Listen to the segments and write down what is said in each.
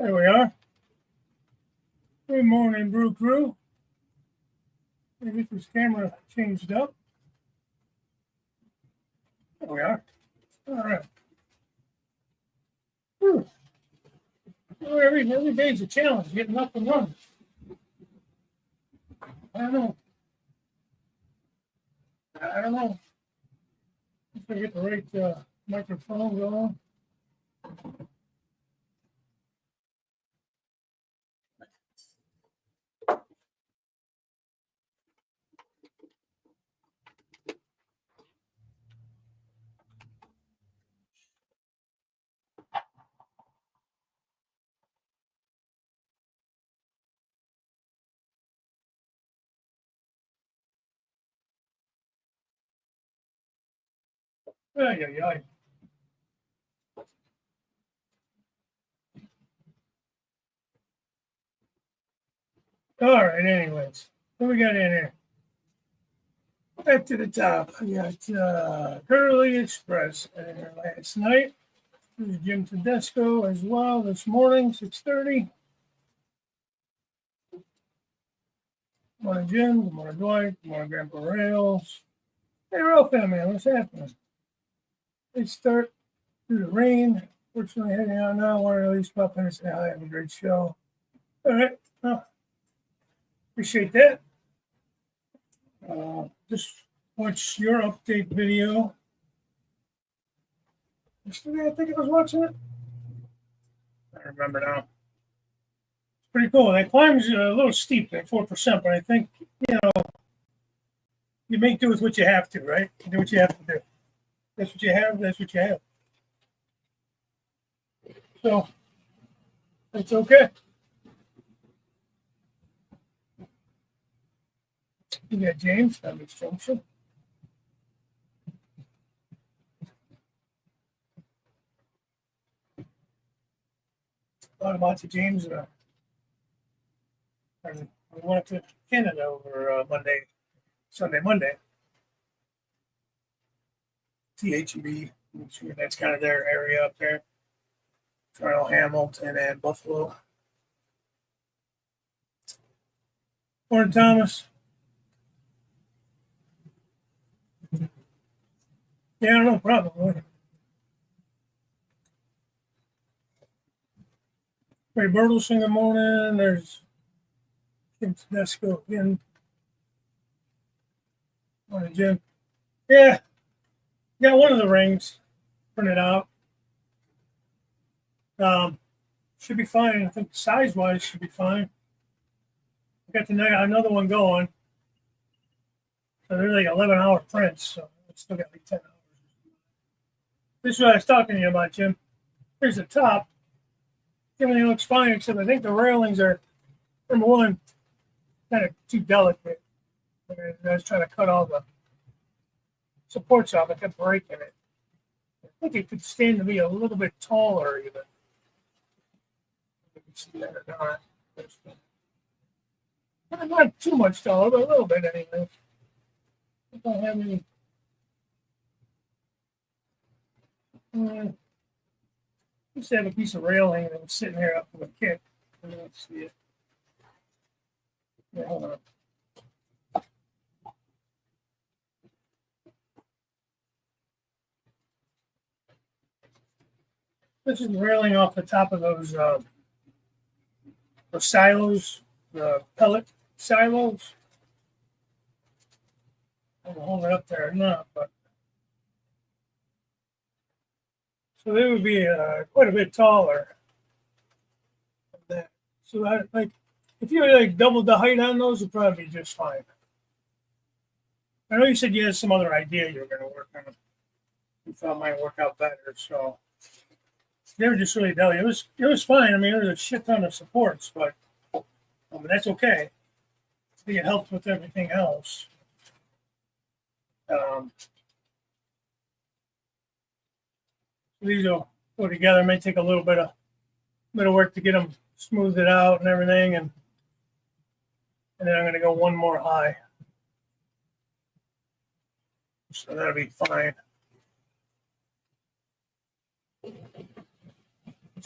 There we are. Good morning, Brew Crew. Let me get this camera changed up. There we are. All right. Whew. Every day's a challenge, getting up and running. I don't know. If I get the right microphone going. Ay, ay, ay. All right, anyways, what we got in here? Back to the top. I got Curly Express last night. There's Jim Tedesco as well this morning, 6:30. Good morning, Jim. Good morning, Dwight. Good morning, Grandpa Rails. Hey, Rail family, what's happening? They start through the rain. Fortunately, heading out now. Want to at least pop in and say hi. Have a great show. All right. Well, appreciate that. Just watch your update video. Yesterday, I think I was watching it. I don't remember now. It's pretty cool. That climb's a little steep at 4%, but I think, you make do with what you have to, right? You do what you have to do. That's what you have. That's what you have. So, it's okay. You got James, Dumbridge Junction. Lots of James. And we went to Canada over Sunday, Monday. THB, that's kind of their area up there. Toronto, Hamilton, and Buffalo. Morning, Thomas. Yeah, I don't know, probably. Ray Bertelson, good morning. There's Jim Tedesco again. Morning, Jim. Yeah, got one of the rings printed out. Should be fine. I think size-wise should be fine. I got another one going. So they're like 11-hour prints, so it's still got like 10 hours. This is what I was talking to you about, Jim. Here's the top. Everything looks fine, except I think the railings are, number one, kind of too delicate. I was trying to cut all the supports off. I kept breaking it. I think it could stand to be a little bit taller, even. You can see that or not. Not too much taller, but a little bit anyway. I don't have any. Used to have a piece of railing that was sitting there up in the kick. I don't see it. Yeah, hold on. This is the railing off the top of those silos, the pellet silos. I don't hold it up there or not, but so they would be quite a bit taller than that. So if you doubled the height on those, it'd probably be just fine. I know you said you had some other idea you were going to work on. You thought it might work out better, so they were just really delicate. It was fine. I mean, there was a shit ton of supports, but that's okay. I think it helped with everything else. These will go together. It may take a little bit of work to get them smoothed it out and everything, and then I'm going to go one more high, so that'll be fine.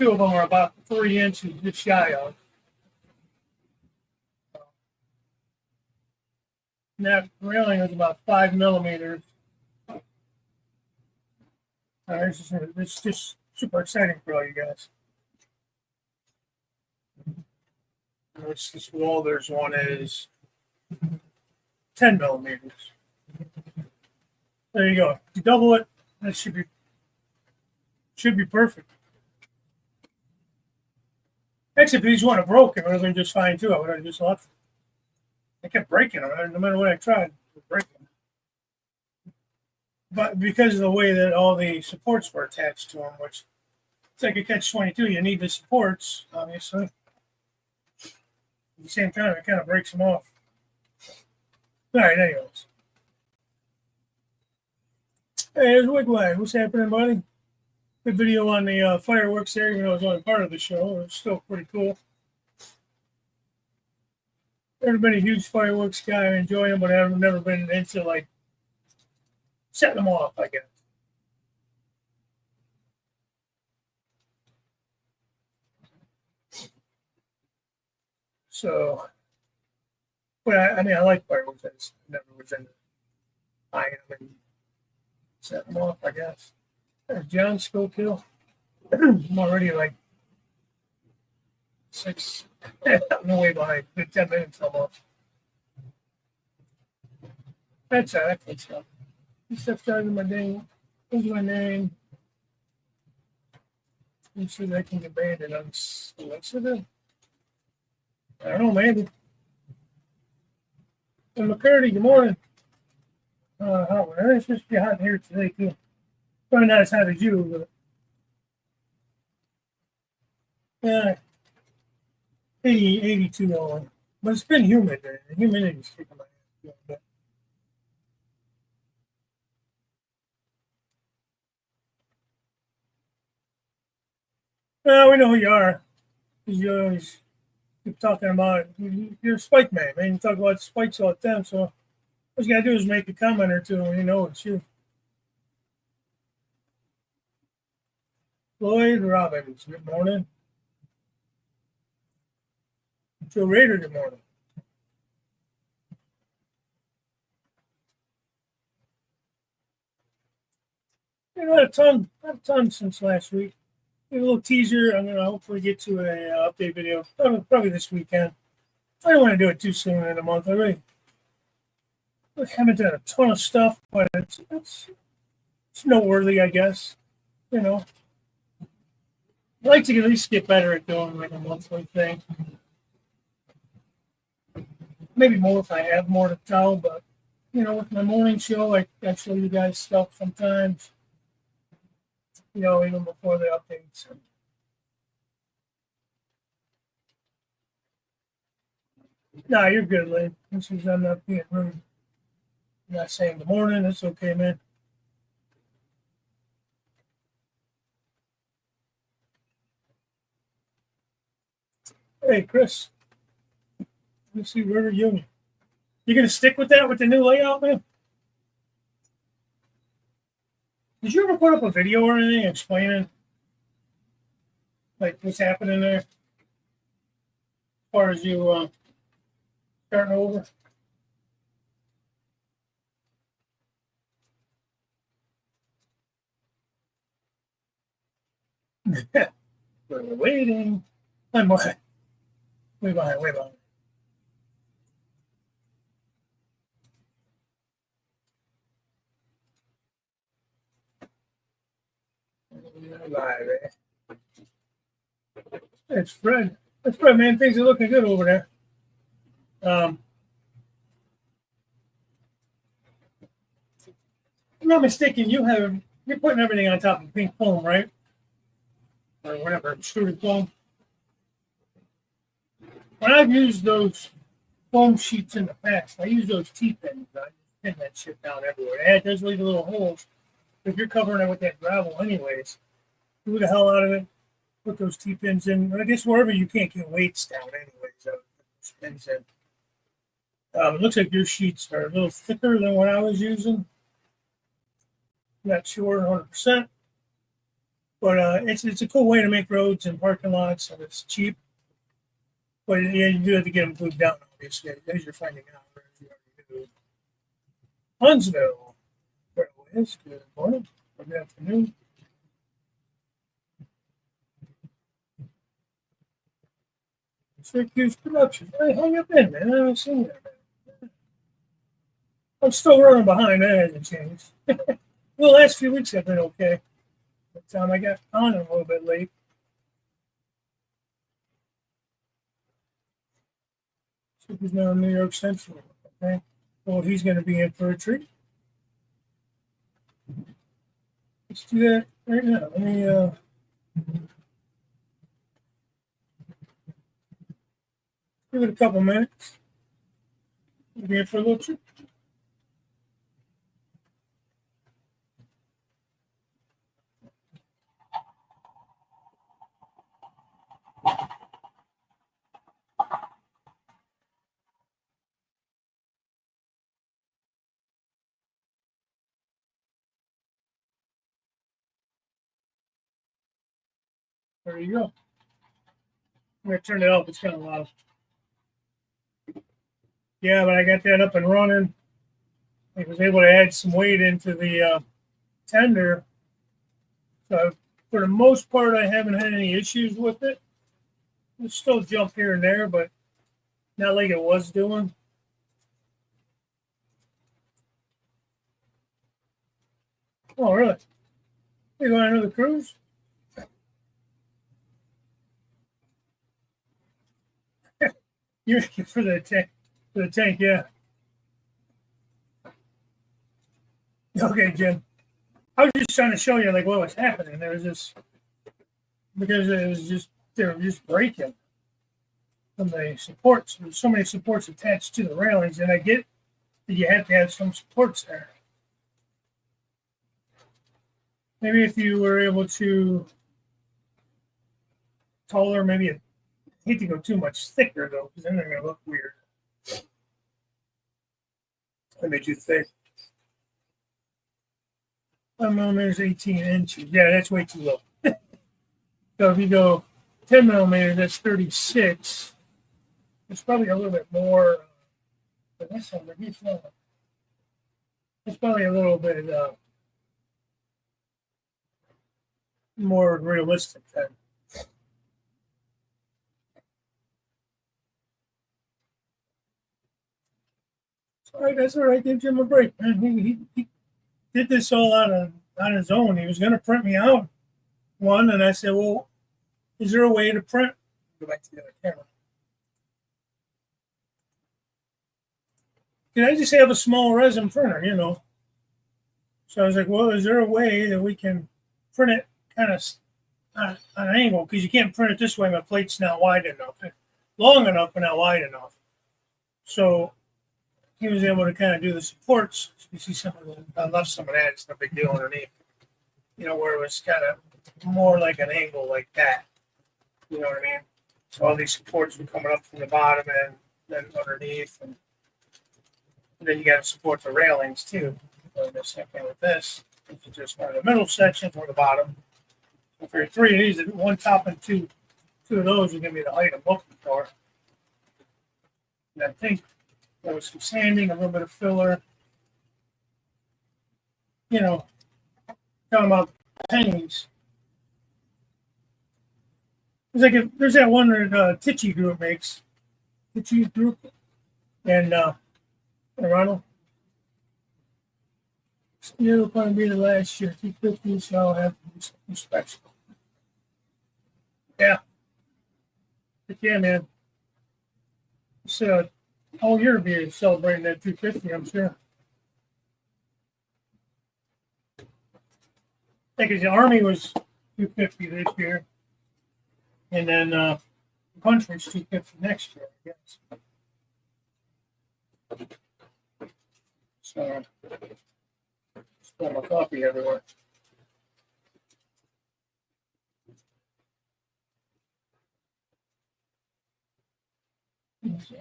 two of them are about 3 inches just shy of. And that railing is about 5 millimeters. It's just super exciting for all you guys. This Walters one is 10 millimeters. There you go. You double it, that should be perfect. Actually, if these weren't broken, it would have been just fine too. I would have just left. I kept breaking them, no matter what I tried, breaking. But because of the way that all the supports were attached to them, which it's like a catch-22, you need the supports, obviously. At the same time, it kind of breaks them off. All right, anyways. Hey, there's Wigwag. What's happening, buddy? Good video on the fireworks there, even though it was only part of the show. It was still pretty cool. Never been a huge fireworks guy. I enjoy them, but I've never been into, like, setting them off, I guess. So, but I mean, I like fireworks. I just never was into buying them and setting them off, I guess. There's John Schofield. I'm already like 6, no way behind. Good 10 minutes almost. That's all right. That's all. He steps out of my name. Here's my name. I'm sure they can get banned and unsolicited. I don't know, maybe. And McCurdy, good morning. It's supposed to be hot in here today, too. Probably not as hot as you, but yeah, 82 on. But it's been humid there. The humidity's kicking my ass a little bit. Well, we know who you are. You always keep talking about it. You're a spike man, man. You talk about spikes all the time, so what you gotta do is make a comment or two when you know it's you. Floyd Robbins, good morning. Joe Rader, good morning. Not a ton since last week. A little teaser. I'm gonna hopefully get to a update video probably this weekend. I don't want to do it too soon in a month. I haven't done a ton of stuff, but it's noteworthy, I guess. You know, I'd like to at least get better at doing like a monthly thing. Maybe more if I have more to tell, but you know, with my morning show, I show you guys stuff sometimes. You know, even before the updates. No, you're good, Lynn. This is I'm not being rude. I'm not saying good morning. It's okay, man. Hey, Chris. Let's see River Union. You gonna stick with that with the new layout, man? Did you ever put up a video or anything explaining like what's happening there as far as you starting over? We're waiting. I'm way behind, way behind. Live, eh? It's Fred. That's Fred, man. Things are looking good over there. If I'm not mistaken, you're putting everything on top of pink foam, right? Or whatever, extruded foam. When I've used those foam sheets in the past, I use those T-pins. I pin that shit down everywhere. It does leave little holes. If you're covering it with that gravel anyways, do the hell out of it. Put those T-pins in. I guess wherever you can't get weights down anyways, put those pins in. It looks like your sheets are a little thicker than what I was using. Not sure 100%. But it's a cool way to make roads and parking lots, and it's cheap. But yeah, you do have to get them glued down, obviously, as you're finding out. Huntsville, where it is. Good morning, good afternoon. Syracuse Productions. Hey, how you been, man? I haven't seen you, man. I'm still running behind. That hasn't changed. The last few weeks have been okay. By the time I got on a little bit late. So he's now in New York Central. Okay. Well, he's going to be in for a treat. Let's do that right now. Let me give it a couple minutes. We'll be in for a little treat. There you go. I'm going to turn it off. It's kind of loud. Yeah, but I got that up and running. I was able to add some weight into the tender. So for the most part, I haven't had any issues with it. It still jump here and there, but not like it was doing. Oh, really? You going on another cruise? You're for the tank. For the tank, yeah. Okay, Jim. I was just trying to show you like what was happening. There was this because it was just they were just breaking from the supports. There's so many supports attached to the railings, and I get that you have to have some supports there. Maybe if you were able to taller, maybe I hate to go too much thicker though, because then they're gonna look weird. I made too thick. 5 millimeters, 18 inches. Yeah, that's way too low. So if you go 10 millimeters, that's 36. It's probably a little bit more. But that's underneath now. It's probably a little bit more realistic then. All right, that's all right. Give Jim a break, man. He did this all on his own. He was going to print me out one, and I said, "Well, is there a way to print?" Go back to the other camera. Can I just have a small resin printer, you know? So I was like, "Well, is there a way that we can print it kind of on an angle? Because you can't print it this way. My plate's not wide enough, long enough, but not wide enough." So he was able to kind of do the supports. You see some of them. I love some of that. It's no big deal underneath. You know, where it was kind of more like an angle like that. You know what I mean? So all these supports were coming up from the bottom and then underneath. And then you got to support the railings too. So the same thing with this. This is just one of the middle sections or the bottom. So for 3 of these, one top and two of those are going to be the height I'm looking for. And I think there was some sanding, a little bit of filler. You know, talking about pennies. There's that one that Tichy Group makes. Tichy Group and Ronald. Still going to be the last year, 250, so I'll have to do some inspection. Yeah. But yeah, man. So all year be celebrating that 250, I'm sure. I think the Army was 250 this year, and then the country's 250 next year, I guess. So, spill my coffee everywhere.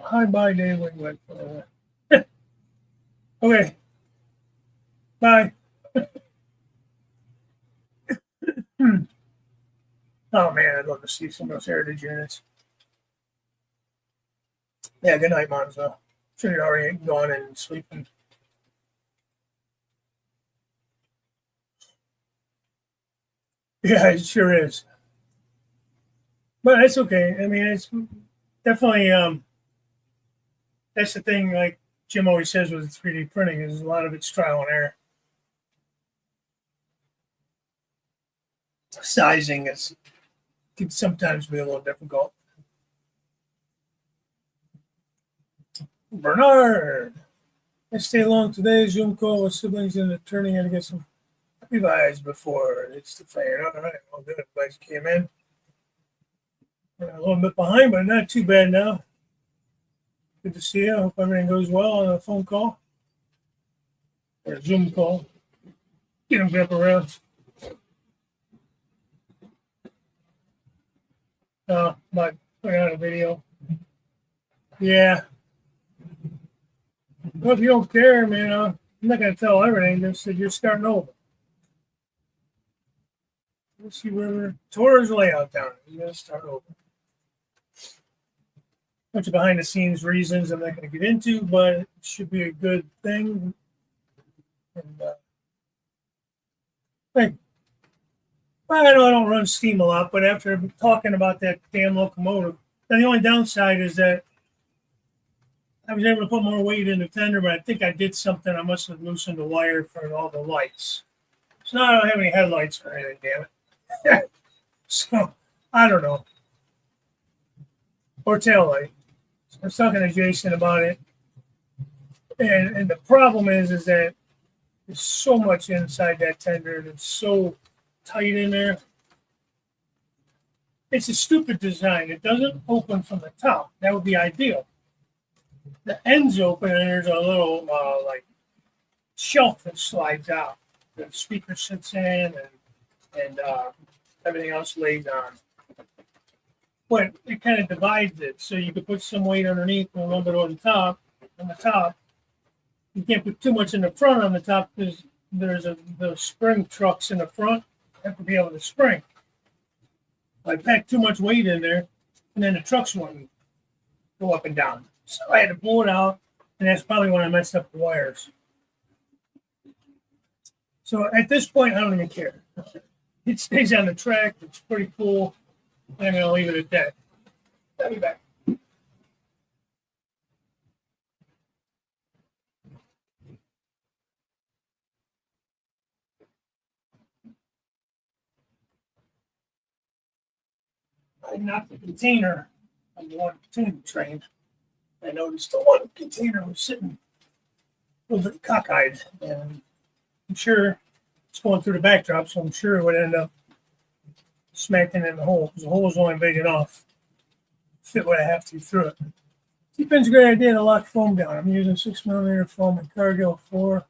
Hi, bye, day we went. Okay. Bye. Oh man, I'd love to see some of those heritage units. Yeah, good night, Monzo. Sure you're already gone and sleeping. Yeah, it sure is. But it's okay. I mean, it's definitely that's the thing. Like Jim always says with 3D printing, is a lot of it's trial and error. Sizing is can sometimes be a little difficult. Bernard, I stay long today. Zoom call with siblings and attorney. Had to get some happy vibes before it's the fire. All right, all good. Everybody came in. We're a little bit behind, but not too bad now. Good to see you. I hope everything goes well on a phone call or a Zoom call. Get them up around. But put out a video. Yeah. Well, if you don't care, man, I'm not going to tell everything. Just that you're starting over. Let's see where Torres layout down. You're going to start over. Bunch of behind the scenes reasons I'm not going to get into, but it should be a good thing. And I know I don't run steam a lot, but after talking about that damn locomotive, the only downside is that I was able to put more weight in the tender, but I think I did something. I must have loosened the wire for all the lights. So now I don't have any headlights or anything, damn it. So I don't know. Or tail light. So I was talking to Jason about it. And the problem is that there's so much inside that tender. It's so tight in there. It's a stupid design. It doesn't open from the top. That would be ideal. The ends open and there's a little like shelf that slides out. The speaker sits in and everything else lays on. But it kind of divides it, so you could put some weight underneath and a little bit on the top. On the top, you can't put too much in the front on the top because there's the spring trucks in the front have to be able to spring. I packed too much weight in there, and then the trucks wouldn't go up and down. So I had to pull it out, and that's probably when I messed up the wires. So at this point, I don't even care. It stays on the track. It's pretty cool. I'm going to leave it at that. I'll be back. I knocked the container on the one tuning train. I noticed the one container was sitting a little bit cockeyed, and I'm sure it's going through the backdrop, so I'm sure it would end up smacking in the hole because the hole is only big enough to fit what I have to through it. T-pin's a great idea to lock foam down. I'm using 6mm foam in Cargill 4,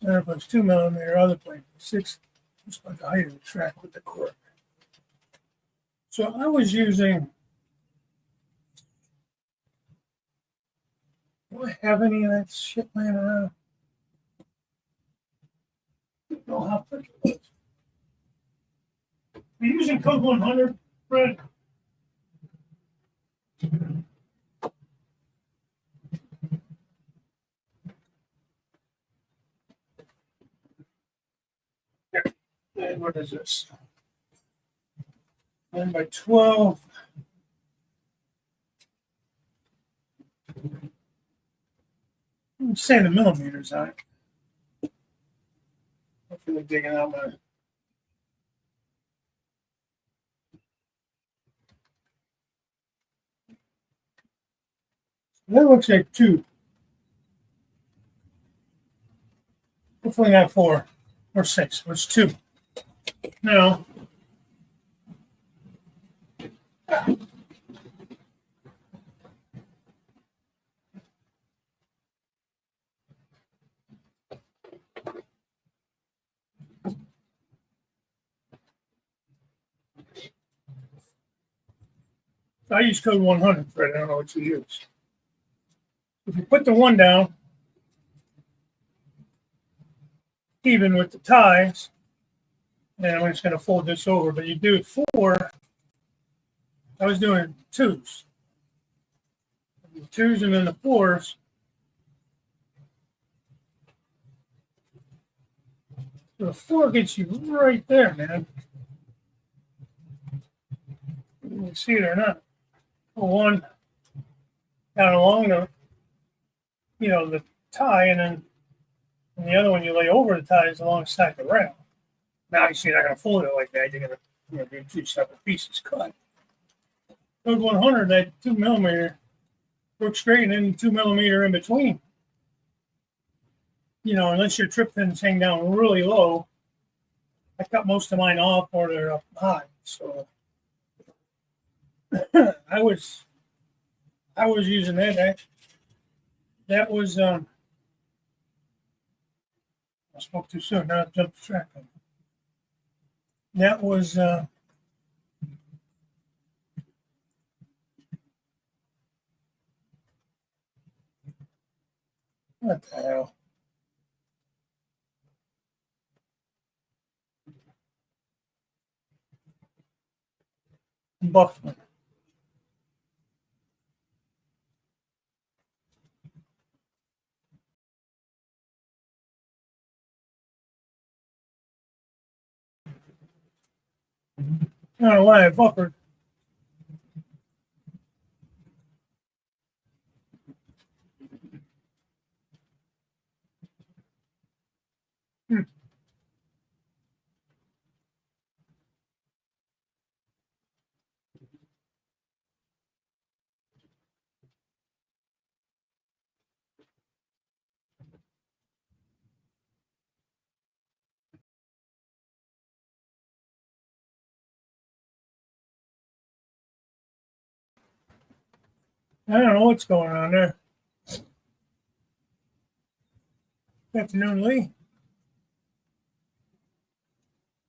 and plus 2mm other places. 6 just about the height of the track with the cork. So I was using. Do I have any of that shit laying around? I don't know how thick it was. Are you using code 100, Fred? And what is this? 9 by 12. I'm saying the millimeters on it. I feel like digging out my. That looks like 2. Hopefully not 4 or 6. It was 2. No. I use code 100, Fred. I don't know what you use. If you put the 1 down, even with the ties, and I'm just going to fold this over, but you do 4, I was doing twos. The twos and then the fours. So the four gets you right there, man. You can see it or not. One down along the, the tie, and then the other one you lay over the ties alongside the rail. Now, obviously, you're not going to fold it like that. You're going to do two separate pieces cut. Code 100, that 2 millimeter, works straight, and then 2 millimeter in between. Unless your trip pins hang down really low. I cut most of mine off or they're up high. So I was using that. That was I spoke too soon. Now I jumped the track. That was what the hell? Buffalo. I don't know why I buffered. I don't know what's going on there. Good afternoon, Lee.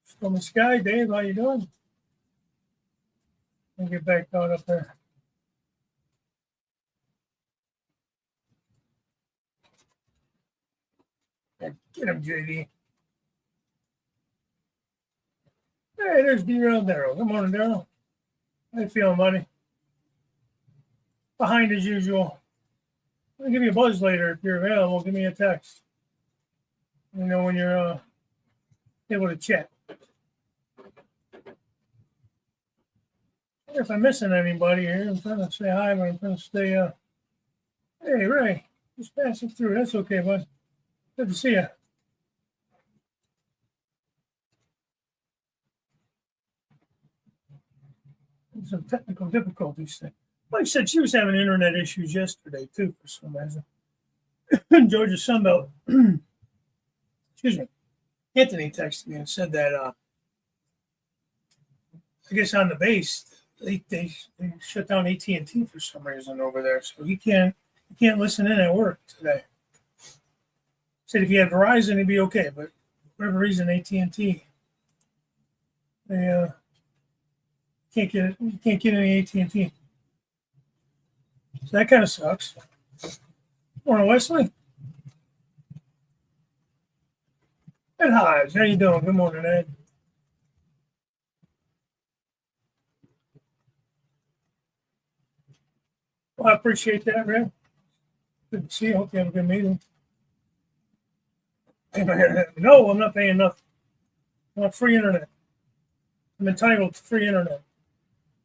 Stormy Sky, Dave, how you doing? Let me get back out up there. Get him, JD. Hey, there's D-Rail Darryl. Good morning, Darryl. How you feeling, buddy? Behind as usual. I'll give you a buzz later if you're available. Give me a text. Let me know when you're able to chat. If I'm missing anybody here, I'm trying to say hi, but I'm trying to stay. Hey, Ray, just passing through. That's okay, bud. Good to see you. Some technical difficulties. Like said, she was having internet issues yesterday, too, for some reason. Georgia Sunbelt. Excuse me. Anthony texted me and said that, I guess on the base, they shut down AT&T for some reason over there. So he can't listen in at work today. Said if he had Verizon, he'd be okay. But for whatever reason, AT&T, they can't get any AT&T. So that kind of sucks. Morning, Wesley. Ed Hives, how you doing? Good morning, Ed. Well, I appreciate that, Red. Good to see you. Hope you have a good meeting. No, I'm not paying enough. I want free internet. I'm entitled to free internet.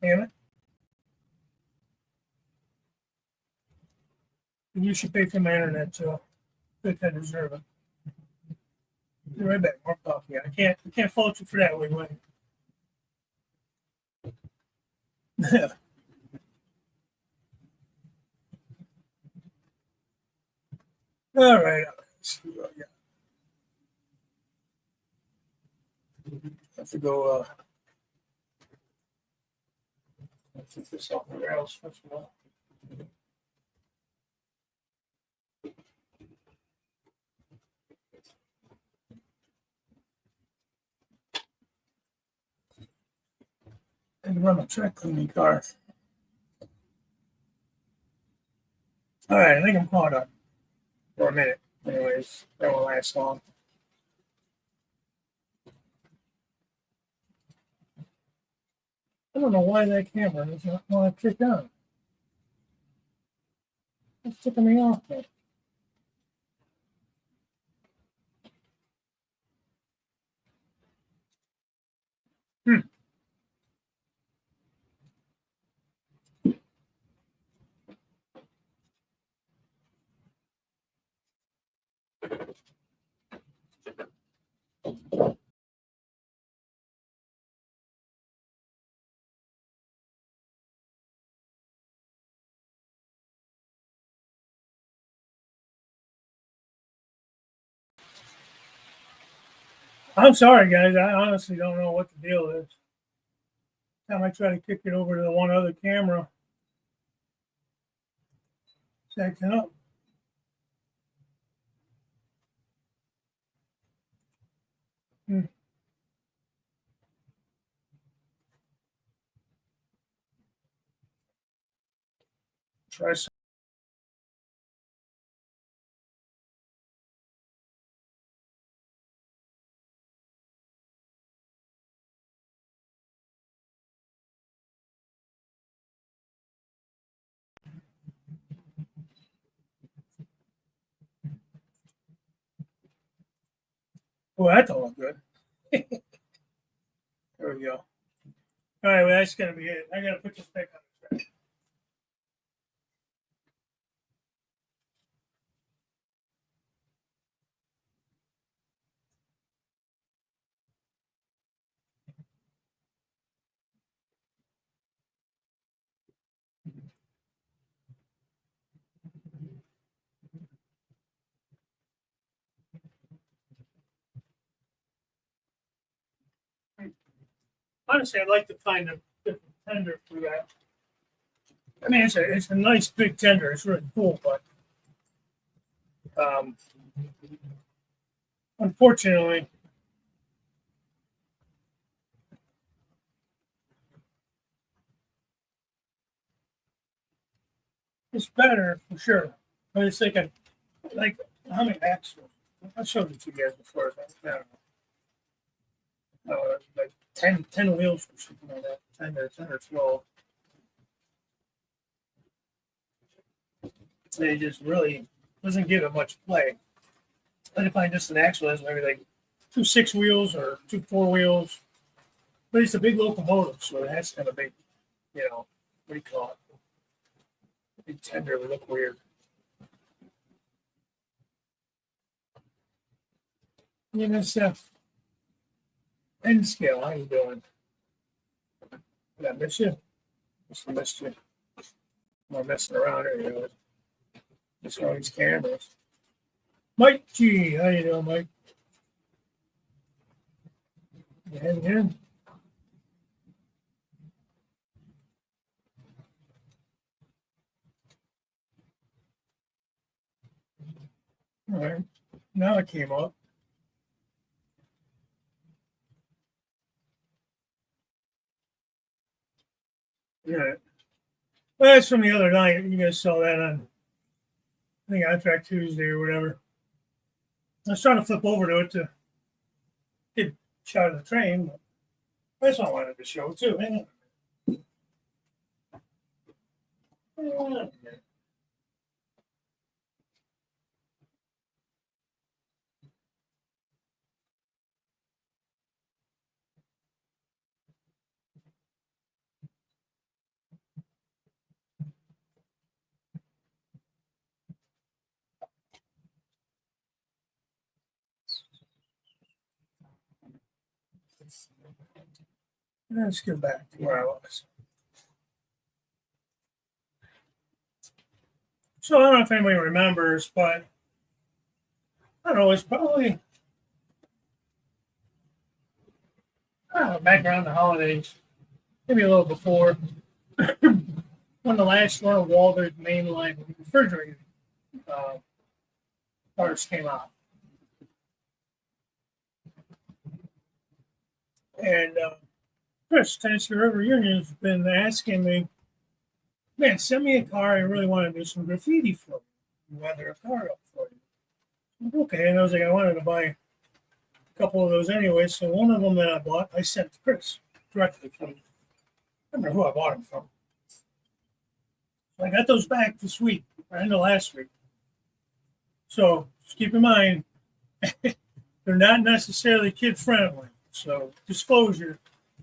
Damn it. And you should pay for my internet, so I think I deserve it. Be right back. More coffee. I can't fault you for that, Wait. All right. Let's see what I got. I have to go take this off the rails first of all. I can run my track cleaning car. All right, I think I'm caught up for a minute. Anyways, that won't last long. I don't know why that camera does not want to kick on. It's ticking me off, man. Hmm. I'm sorry, guys. I honestly don't know what the deal is. Every time I try to kick it over to the one other camera, it's acting up. Hmm. Try some. Oh, that don't look good. There we go. All right, well, that's gonna be it. I gotta put this back on the track. Honestly, I'd like to find a different tender for that. I mean, it's a nice big tender. It's really cool, but um, unfortunately, it's better for sure. But it's like how many axles? I showed it to you guys before. I don't know, like 10 wheels or something like that. 10 or 12. They just really doesn't give it much play. I find just an axle has maybe like 2 6 wheels or 2 4 wheels. But it's a big locomotive, so that's kind of big, what do you call it? Big tender would look weird. NSF N scale, how you doing? Did I miss you? I missed you. I'm messing around here. Missing all these cameras. Mike G, how you doing, Mike? You hanging in? All right. Now it came up. Yeah. Well, that's from the other night. You guys saw that on, I think, iTrack Tuesday or whatever. I was trying to flip over to it to get a shot of the train, but that's what I wanted to show too. Hang on. Let's get back to where I was. So I don't know if anybody remembers, but I don't know, it's probably back around the holidays, maybe a little before, when the last one of Walter's mainline refrigerated uh, cars came out. And Chris, Tennessee River Union has been asking me, man, send me a car. I really want to do some graffiti for you, weather a car up for you. Okay, and I was like, I wanted to buy a couple of those anyway. So one of them that I bought, I sent to Chris directly from I don't remember who I bought them from. So I got those back this week, or end of last week. So just keep in mind, they're not necessarily kid friendly. So disclosure,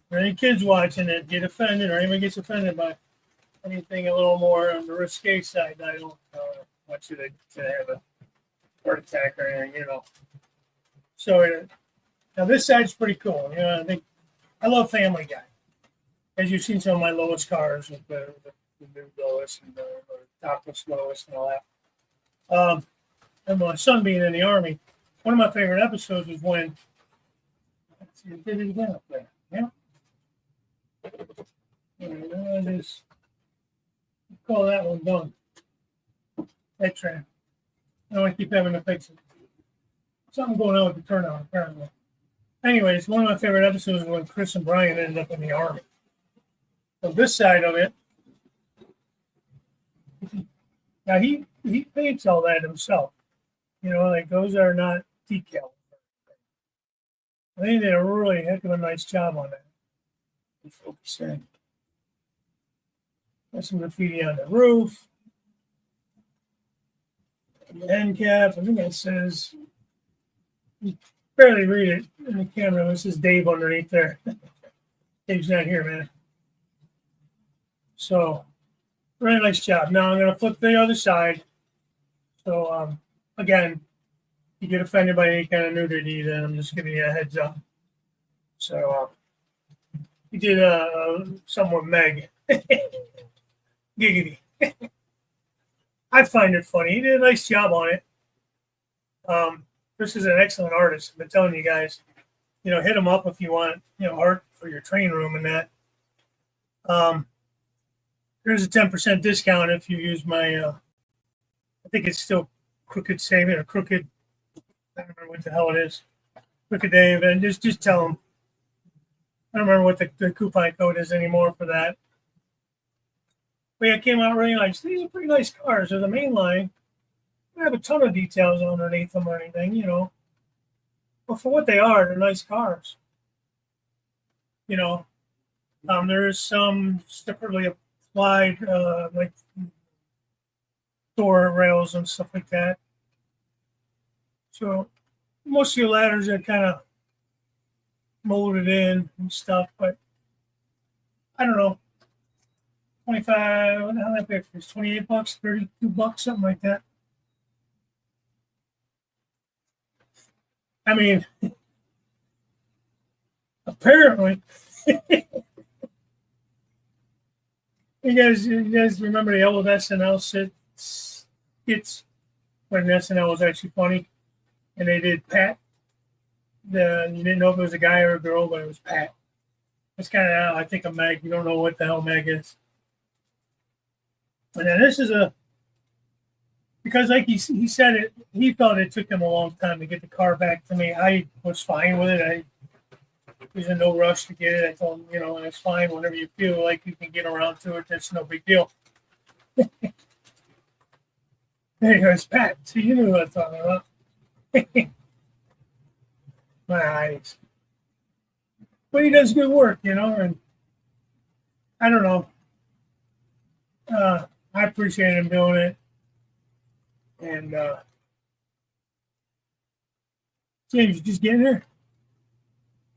for any kids watching it get offended, or anyone gets offended by anything a little more on the risque side, I don't want you to have a heart attack or anything, So now this side's pretty cool. I think I love Family Guy. As you've seen some of my lowest cars with the new Lois and the topless Lois and all that. And my son being in the Army, one of my favorite episodes was when, let's see, I did it again up there. Yeah. Just call that one done. That tram. I don't want to keep having to fix it. Something going on with the turnout, apparently. Anyways, one of my favorite episodes was when Chris and Brian ended up in the Army. So this side of it, now he paints all that himself. Like those are not decals. I think they did a really heck of a nice job on that. Focus in. Got some graffiti on the roof. And the end cap, I think that says, you barely read it in the camera. This is Dave underneath there. Dave's not here, man. So, very nice job. Now I'm going to flip the other side. So, again, if you get offended by any kind of nudity, then I'm just giving you a heads up. So, he did something with Meg. Giggity. I find it funny. He did a nice job on it. Chris is an excellent artist. I've been telling you guys, hit him up if you want, art for your training room and that. There's a 10% discount if you use my, I think it's still Crooked Saving or Crooked, I don't remember what the hell it is. Crooked Dave, and just tell him. I don't remember what the coupon code is anymore for that. But yeah, it came out really nice. These are pretty nice cars. They're the main line. They have a ton of details underneath them or anything, But for what they are, they're nice cars. There is some separately applied, like door rails and stuff like that. So most of your ladders are kind of molded in and stuff, but I don't know. 25, what the hell did I pay for this? $28, $32, something like that. I mean, apparently, you guys remember the old SNL skits when SNL was actually funny, and they did Pat. You didn't know if it was a guy or a girl, but it was Pat. It's kind of how I think of Meg. You don't know what the hell Meg is. And then this is because like he said it, he felt it took him a long time to get the car back to me. I was fine with it. I was in no rush to get it. I told him, and it's fine whenever you feel like you can get around to it. That's no big deal. There you go, it's Pat. So you knew what I'm talking about. My eyes. But he does good work, and I don't know. I appreciate him doing it. And James, you just getting here?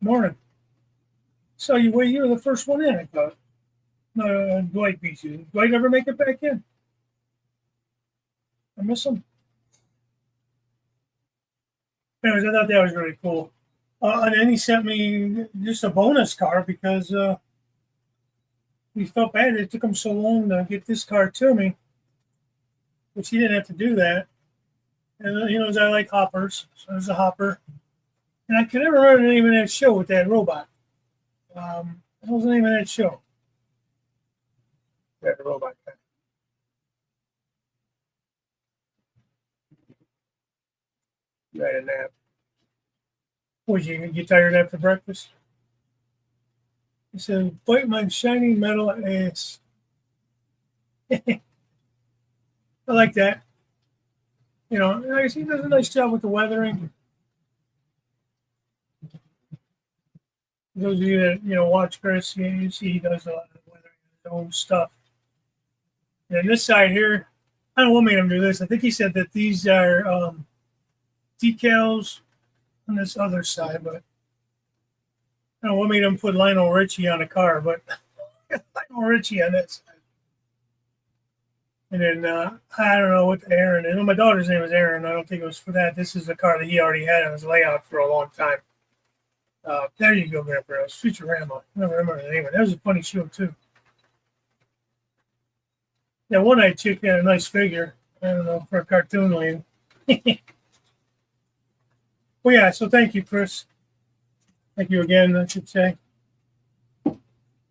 Morning. So you were the first one in, I thought. No, Dwight beat you. Did Dwight ever make it back in? I miss him. Anyways, I thought that was really cool. And then he sent me just a bonus car because he felt bad it took him so long to get this car to me, which he didn't have to do that. And, as I like hoppers, so there's a hopper. And I can never remember the name of that show with that robot. What was the name of that show? That robot guy. You had a nap. Was you get tired after breakfast? He said, bite my shiny metal ass. I like that. He does a nice job with the weathering. Those of you that, watch Chris, you see he does a lot of weathering own stuff. And this side here, I don't know what made him do this. I think he said that these are decals on this other side, but I don't know what made him put Lionel Richie on a car, but Lionel Richie on that side. And then I don't know what the Aaron is. My daughter's name is Aaron. I don't think it was for that. This is a car that he already had on his layout for a long time. There you go, Grandpa. It was Futurama. I don't remember the name of it. That was a funny show, too. Yeah, one-eyed chick had a nice figure. I don't know, for a cartoon lady. Well, yeah, so thank you, Chris. Thank you again, I should say.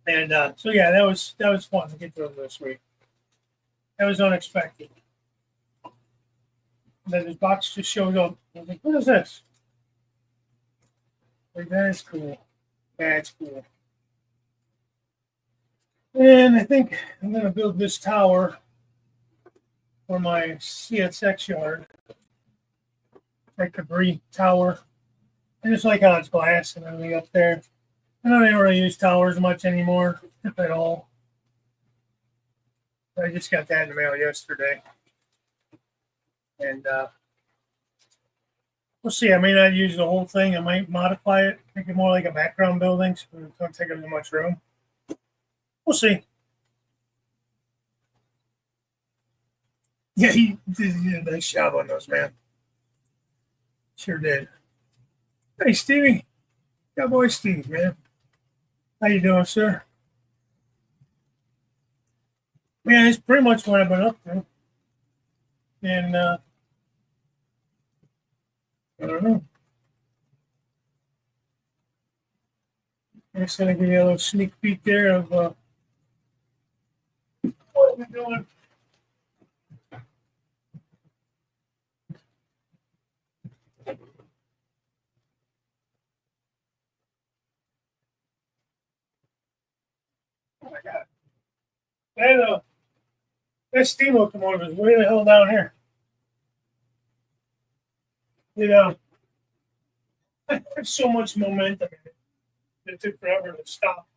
And so, yeah, that was fun to get through this week. That was unexpected. And then this box just showed up. I was like, what is this? Like, that's cool. That's cool. And I think I'm going to build this tower for my CSX yard. Like a Brew tower. I just like how it's glass and everything up there. I don't really use towers much anymore, if at all. I just got that in the mail yesterday. And we'll see. I may not use the whole thing. I might modify it, make it more like a background building so it don't take up too much room. We'll see. Yeah, he did a nice job on those, man. Sure did. Hey, Stevie. Cowboy Steve, man. How you doing, sir? Yeah, it's pretty much what I've been up to. And I don't know. I'm just going to give you a little sneak peek there of what we're doing. Oh my God. That steam locomotive is way the hell down here. You know, there's so much momentum in it. It took forever to stop.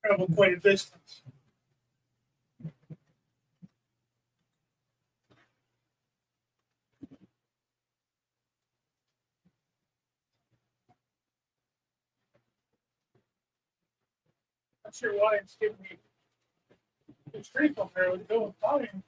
Travel quite a distance. Not sure why it's giving me the streak up there with Bill volume.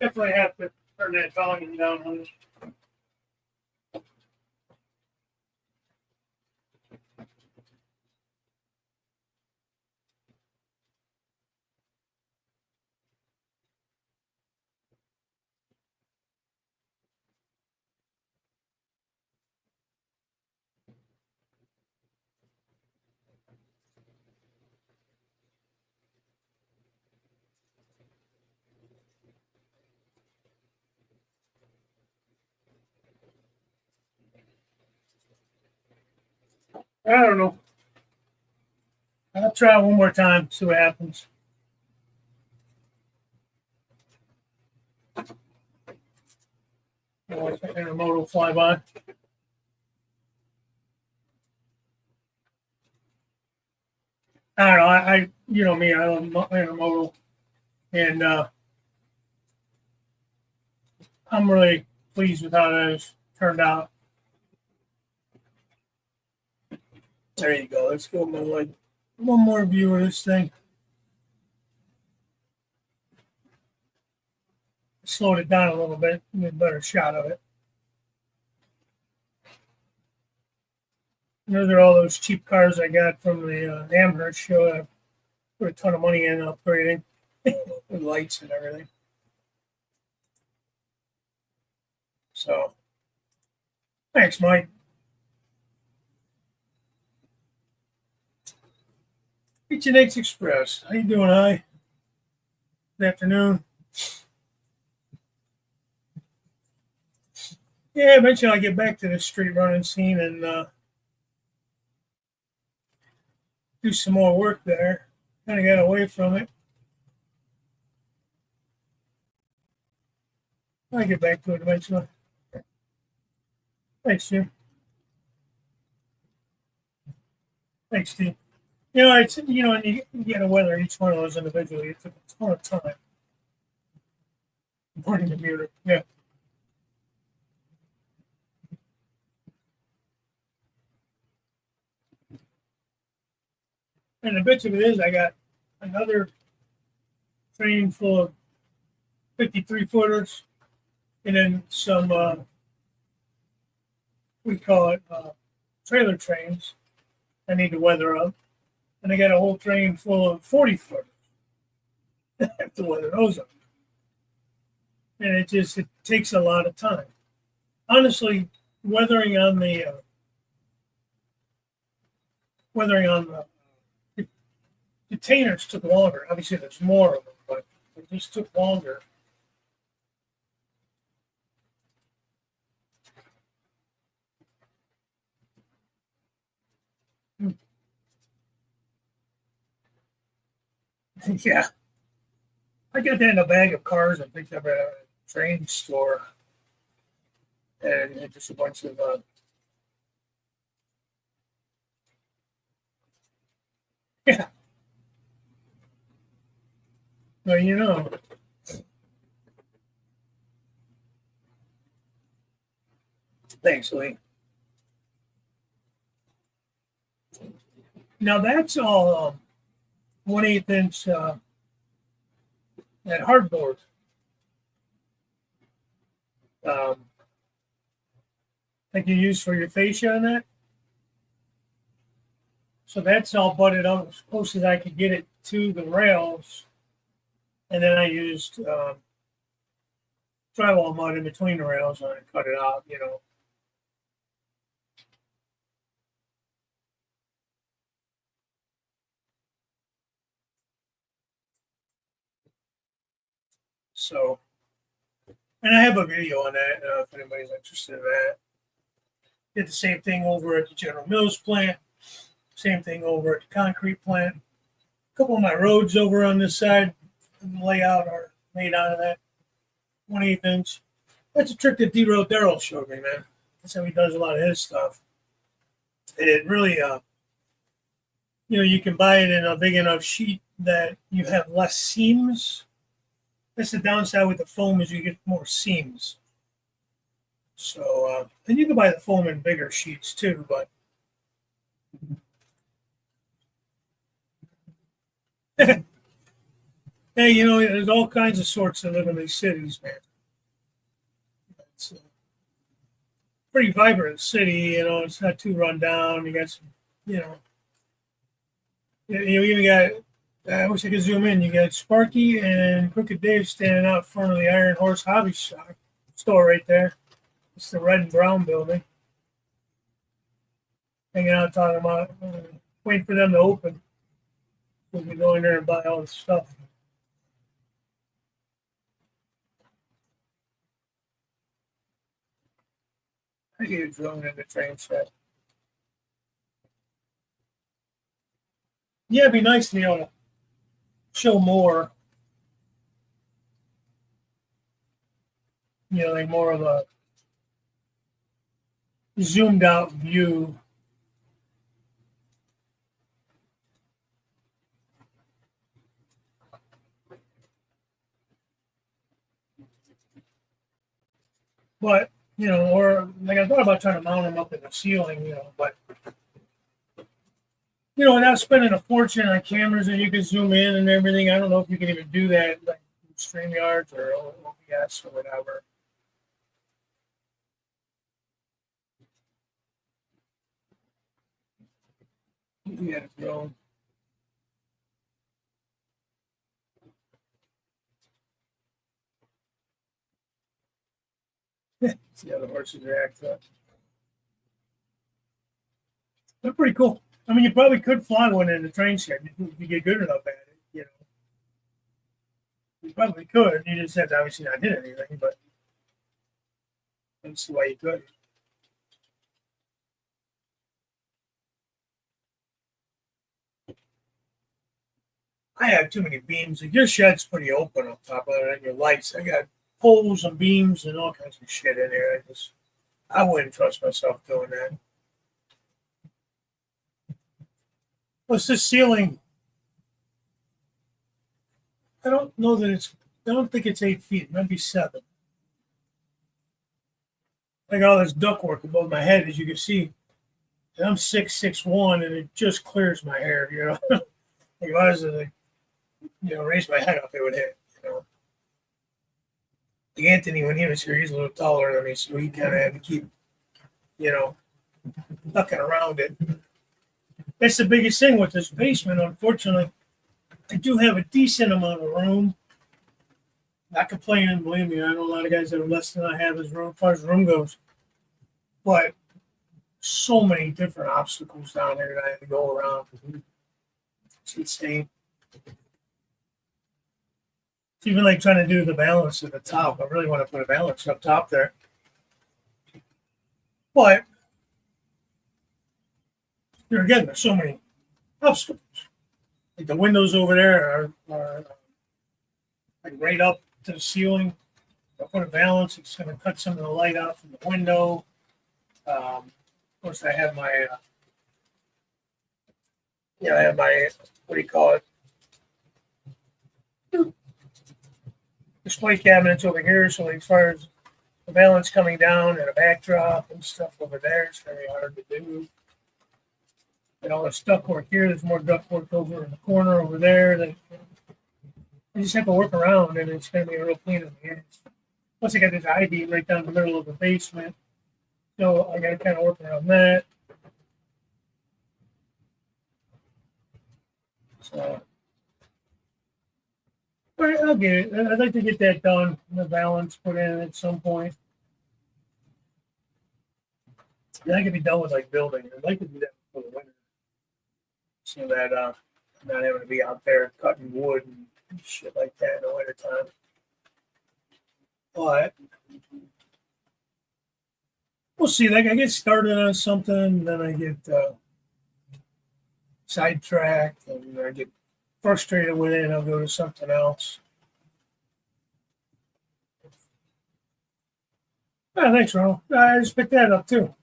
Definitely have to turn that volume down on it. I don't know. I'll try one more time, see what happens. Watch the remote will fly by. I don't know. I you know me, I love intermodal, and I'm really pleased with how those turned out. There you go. Let's go like one more view of this thing. Slowed it down a little bit, get a better shot of it. Those are all those cheap cars I got from the Amherst show. I put a ton of money in upgrading with lights and everything. So, thanks, Mike. H&H Express. How you doing, Hi? Good afternoon. Yeah, eventually I'll get back to the street running scene and do some more work there. Kind of got away from it. I'll get back to it eventually. Thanks, Jim. Thanks, Steve. It's and you got to weather each one of those individually. It took a ton of time. Morning computer, yeah. And the bitch of it is, I got another train full of 53 footers, and then some we call it trailer trains. I need to weather up, and I got a whole train full of 40 footers. I have to weather those up, and it takes a lot of time. Honestly, weathering on the containers took longer. Obviously, there's more of them, but it just took longer. Yeah, I got that in a bag of cars I picked up at a train store, and just a bunch of yeah. Well, thanks, Lee. Now that's all 1/8 inch that hardboard. Like you use for your fascia and that. So that's all butted up as close as I could get it to the rails. And then I used drywall mud in between the rails and I cut it out. So, and I have a video on that if anybody's interested in that. Did the same thing over at the General Mills plant. Same thing over at the concrete plant. A couple of my roads over on this side, the layout are made out of that 1/8 inch. That's a trick that D-Road Darrell showed me, man. That's how he does a lot of his stuff. And it really, you can buy it in a big enough sheet that you have less seams. That's the downside with the foam is you get more seams. So, and you can buy the foam in bigger sheets too, but hey, there's all kinds of sorts that live in these cities, man. It's a pretty vibrant city, it's not too run down. You got some, you even got, I wish I could zoom in. You got Sparky and Crooked Dave standing out front of the Iron Horse Hobby store right there. It's the red and brown building. Hanging out talking about waiting for them to open. We can go in there and buy all the stuff. I get a drone in the train set. Yeah, it'd be nice to be able to show more. Like more of a zoomed out view. But, or like I thought about trying to mount them up in the ceiling, but, without spending a fortune on cameras and you can zoom in and everything, I don't know if you can even do that like StreamYard or OBS or whatever. Yeah, drone. See how the horses react to that. They're pretty cool. I mean, you probably could fly one in the train shed if you get good enough at it. You probably could. You just have to obviously not hit anything, but that's the way you could. I have too many beams. Like your shed's pretty open up top of it, and your lights. I got poles and beams and all kinds of shit in there. I wouldn't trust myself doing that. Plus, this ceiling, I don't know that it's. I don't think it's 8 feet. It might be 7. I got all this ductwork above my head, as you can see. And I'm 6'1", and it just clears my hair. You know, like if I was to, raise my head up, it would hit. You know, like Anthony, when he was here, he's a little taller than me, so he kind of had to keep, ducking around it. That's the biggest thing with this basement. Unfortunately, I do have a decent amount of room. Not complaining, believe me. I know a lot of guys that are less than I have as far as room goes. But so many different obstacles down there that I have to go around. It's insane. It's even like trying to do the balance at the top. I really want to put a balance up top there. But here again, there's so many obstacles. Like the windows over there are like right up to the ceiling. If I put a balance, it's going to cut some of the light out from the window. Of course, I have my, what do you call it? Display cabinets over here. So as far as the balance coming down and a backdrop and stuff over there, it's very hard to do. And all this ductwork here, there's more ductwork over in the corner over there. That you just have to work around, and it's going to be a real pain in the ass. Plus, I got this I-beam right down the middle of the basement. So I got to kind of work around that. So, but I'll get it. I'd like to get that done, the balance put in at some point. And I can be done with like building. I'd like to do that for the winter, so that I'm not having to be out there cutting wood and shit like that in the wintertime. But we'll see. Like I get started on something, then I get sidetracked, and I get frustrated with it, and I'll go to something else. Oh, thanks, Ronald. I just picked that up too.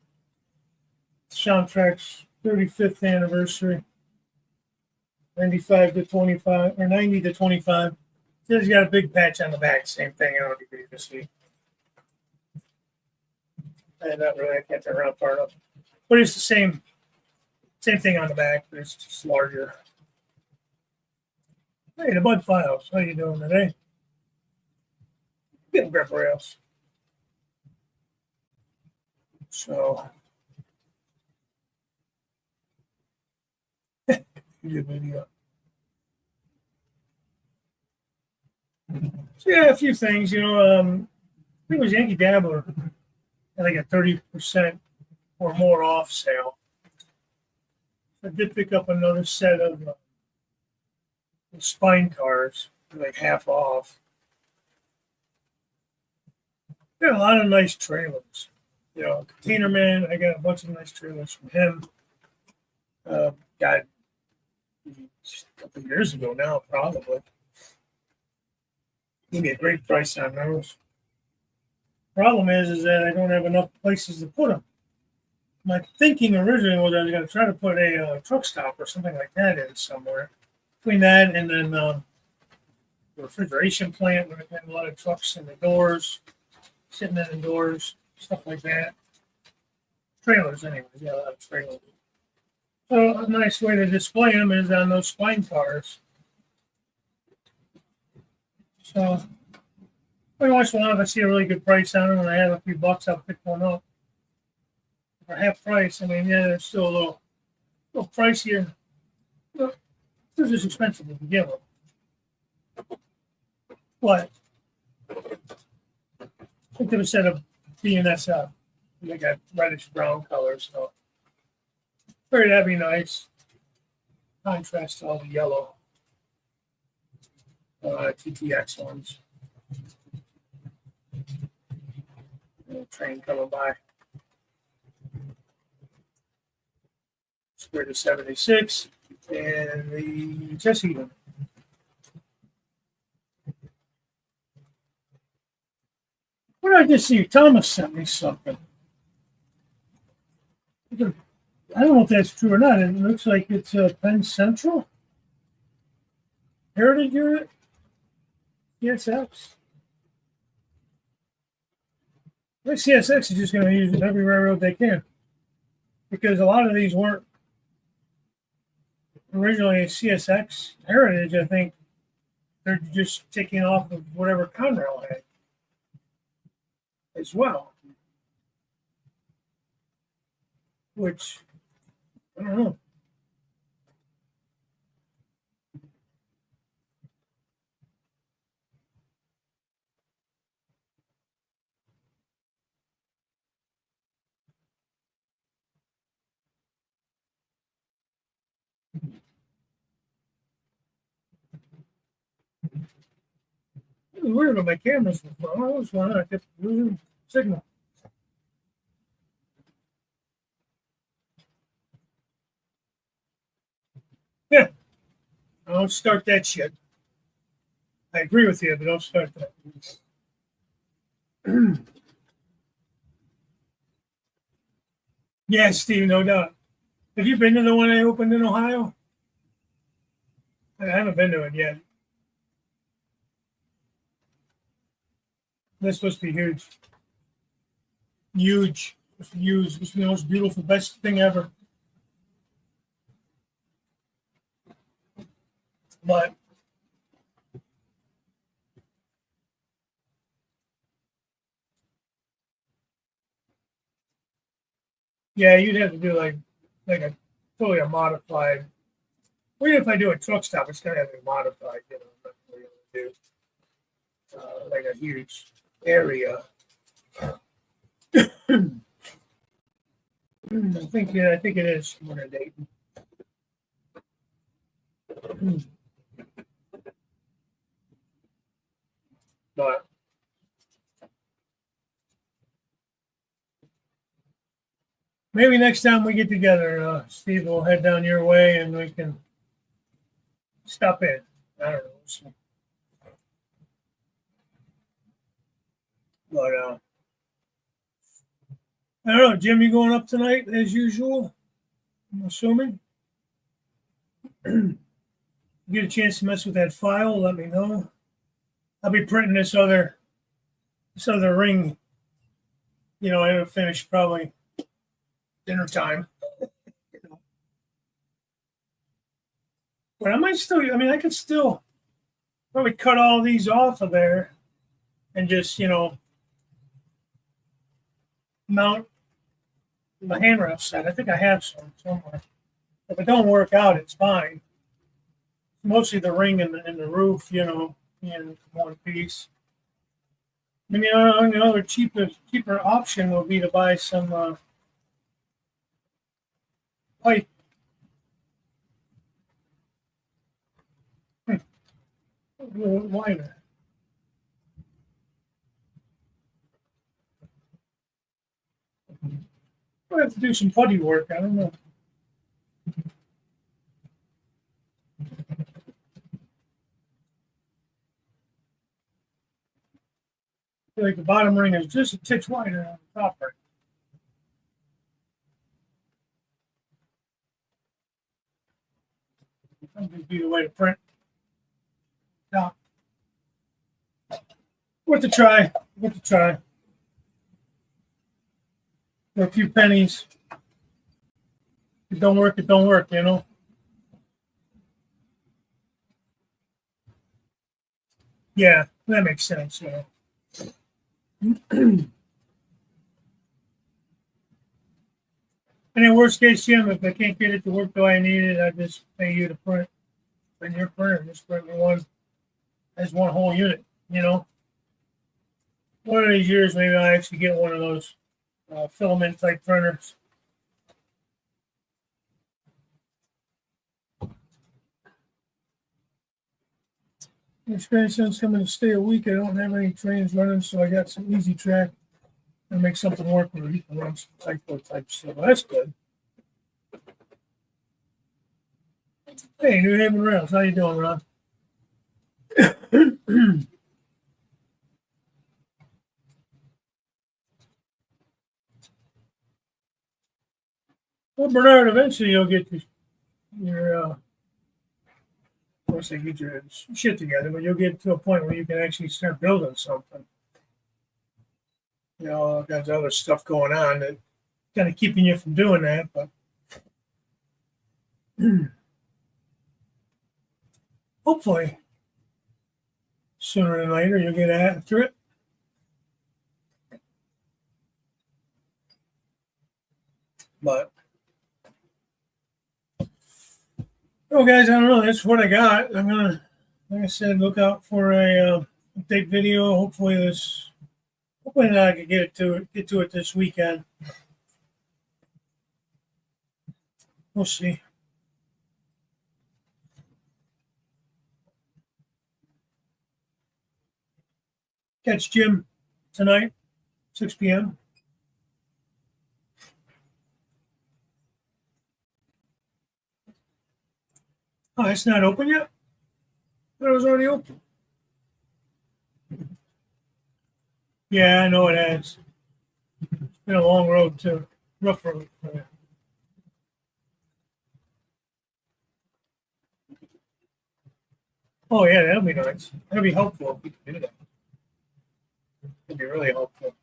Soundtrack's 35th anniversary. 95 to 25, or 90 to 25. It says he's got a big patch on the back. Same thing. I don't think you can see. And not really. I can't turn around far enough. But it's the same thing on the back, but it's just larger. Hey, the Bud Files. How you doing today? Getting grip rails. So, good video. So yeah, a few things. I think it was Yankee Dabbler. I think a 30% or more off sale. I did pick up another set of spine cars, like half off. Got a lot of nice trailers. Container Man, I got a bunch of nice trailers from him. Got a couple of years ago now, probably. Gave me a great price on those. Problem is that I don't have enough places to put them. My thinking originally was I was going to try to put a truck stop or something like that in somewhere. Between that and then the refrigeration plant, where I have a lot of trucks in the doors, sitting in the doors, stuff like that. Trailers, anyways. Yeah, a lot of trailers. So a nice way to display them is on those spine cars. So every once in a while, if I see a really good price on them and I have a few bucks, I'll pick one up. For half price, I mean, yeah, they're still a little pricier. But they're just expensive to begin with. But I think a set of BNSF. They got reddish brown colors, so figured that'd be nice. Contrast to all the yellow TTX ones. Train coming by. Square to 76 and the Jesse one. did I just see? Thomas sent me something. I don't know if that's true or not. It looks like it's Penn Central Heritage Unit. CSX. I think CSX is just going to use every railroad they can, because a lot of these weren't originally CSX Heritage. I think they're just taking off of whatever Conrail had as well, which I don't know. It was weird on my cameras before. I don't know what's going on. I kept losing signal. Yeah, I don't start that shit. I agree with you, but don't start that. Yeah, Steve, no doubt. Have you been to the one I opened in Ohio? I haven't been to it yet. This supposed to be huge. Huge. It's huge. It's the most beautiful, best thing ever. But yeah, you'd have to do like a totally a modified. Well, even if I do a truck stop, it's gonna have to be modified. You know, not really gonna do like a huge area. I think it is more than Dayton. But maybe next time we get together, Steve, we'll head down your way and we can stop in. I don't know. So, but I don't know, Jim. You going up tonight as usual? I'm assuming. Get a chance to mess with that file, let me know. I'll be printing this other ring. You know, I haven't finished probably dinner time. But I might still. I mean, I could still probably cut all these off of there and just mount the handrail set. I think I have some somewhere. If it don't work out, it's fine. Mostly the ring and the roof, in one piece. I mean, another cheaper option would be to buy some pipe. A little wider. I'll have to do some putty work. I don't know. I feel like the bottom ring is just a titch wider than the top ring. That would be the way to print. Yeah. Worth a try. Worth a try. For a few pennies. If it don't work, it don't work, Yeah, that makes sense. Yeah. And in worst case, Jim, if I can't get it to work the way I need it, I just pay you to print. And your printer, just print me one as one whole unit. One of these years, maybe I actually get one of those filament type printers. This grandson's coming to stay a week. I don't have any trains running, so I got some easy track and make something work where he can run some typo type stuff. Well, that's good. Hey, New Haven Rails, how you doing, Ron? Well, Bernard, eventually you'll get your of course, they get your shit together, but you'll get to a point where you can actually start building something. You know, all kinds of other stuff going on that kind of keeping you from doing that, but hopefully sooner than later you'll get after it. But oh, guys, I don't know. That's what I got. I'm gonna, like I said, look out for a update video. Hopefully I can get to it this weekend. We'll see. Catch Jim tonight, 6 p.m. Oh, it's not open yet? I thought it was already open. Yeah, I know it has. It's been a long road too. Rough road. Oh yeah, that'll be nice. That'll be helpful if we can do that. It'd be really helpful.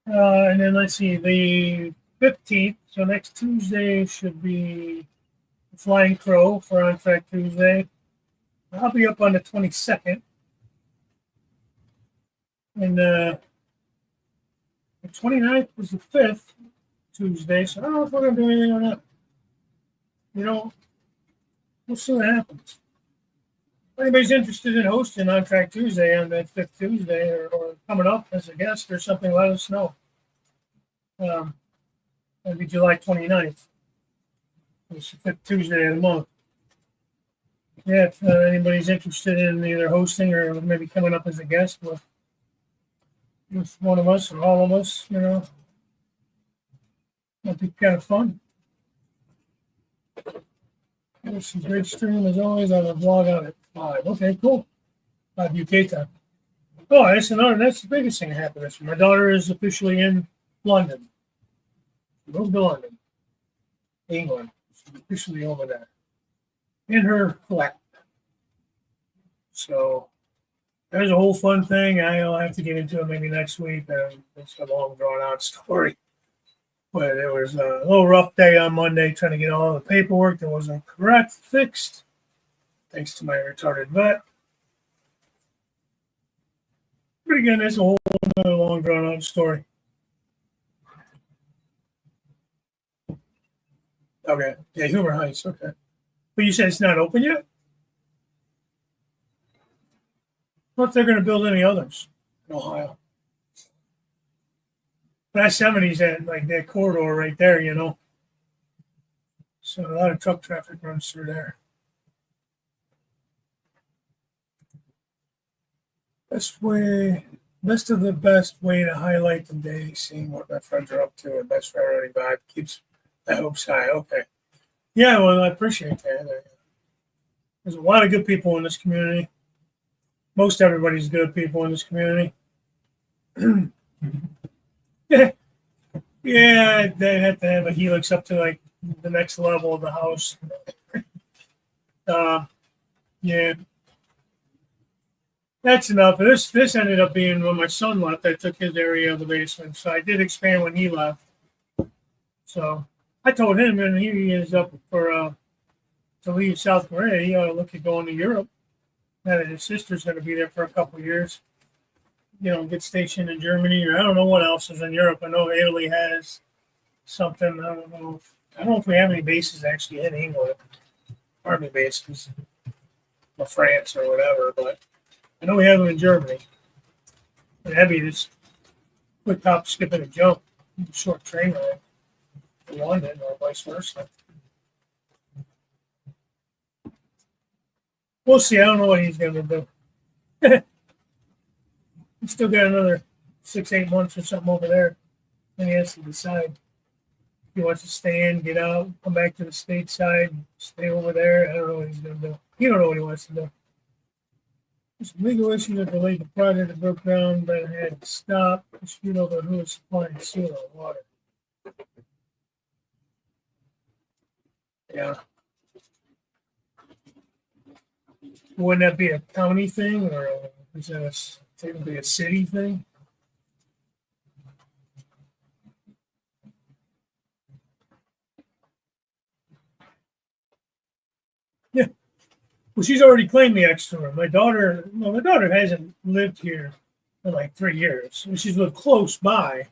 And then let's see, the 15th, so next Tuesday should be Flying Crow for On Track Tuesday. I'll be up on the 22nd. And the 29th was the 5th Tuesday, so I don't know if we're going to do anything on that. You know, we'll see what happens. If anybody's interested in hosting On Track Tuesday on that 5th Tuesday or coming up as a guest or something, let us know. That'd be July 29th. It's the 5th Tuesday of the month. Yeah, if anybody's interested in either hosting or maybe coming up as a guest with one of us or all of us, you know, that'd be kind of fun. This is a great stream as always. I will vlog on at 5. Okay, cool. 5 UK time. Oh, that's the biggest thing that happened this year. My daughter is officially in London. She moved to London, England. She's officially over there. In her flat. So there's a whole fun thing. I'll have to get into it maybe next week. It's a long drawn out story. But it was a little rough day on Monday trying to get all the paperwork that wasn't correct fixed, thanks to my retarded vet. But again, it's a whole other long drawn out story. Okay. Yeah, Humor Heights. Okay. But you said it's not open yet? What if they're going to build any others in Ohio? But I-70's at like that corridor right there, you know. So a lot of truck traffic runs through there. Best of the best way to highlight the day, seeing what my friends are up to, and best friend running vibe keeps the hopes high. Okay. Yeah, well, I appreciate that. There's a lot of good people in this community. Most everybody's good people in this community. Yeah, they have to have a helix up to like the next level of the house. Yeah, that's enough. This ended up being when my son left. I took his area of the basement, so I did expand when he left. So I told him, and he is up for to leave South Korea. He ought to look at going to Europe. Now that his sister's going to be there for a couple of years. You know, get stationed in Germany, or I don't know what else is in Europe. I know Italy has something. I don't know if we have any bases actually in England, army bases, or France or whatever. But I know we have them in Germany. And that'd be this quick hop, skip, and a jump, short train ride to London, or vice versa. We'll see. I don't know what he's going to do. He's still got another 6-8 months or something over there. And he has to decide if he wants to stay in, get out, come back to the stateside, stay over there. I don't know what he's going to do. He don't know what he wants to do. There's legal issue that delayed the project that broke down, but it had to stop. Dispute over who is supplying sewer or water. Yeah. Wouldn't that be a county thing, or is that technically a city thing? Yeah. Well, she's already claimed the extra room. My daughter hasn't lived here for like 3 years. She's lived close by,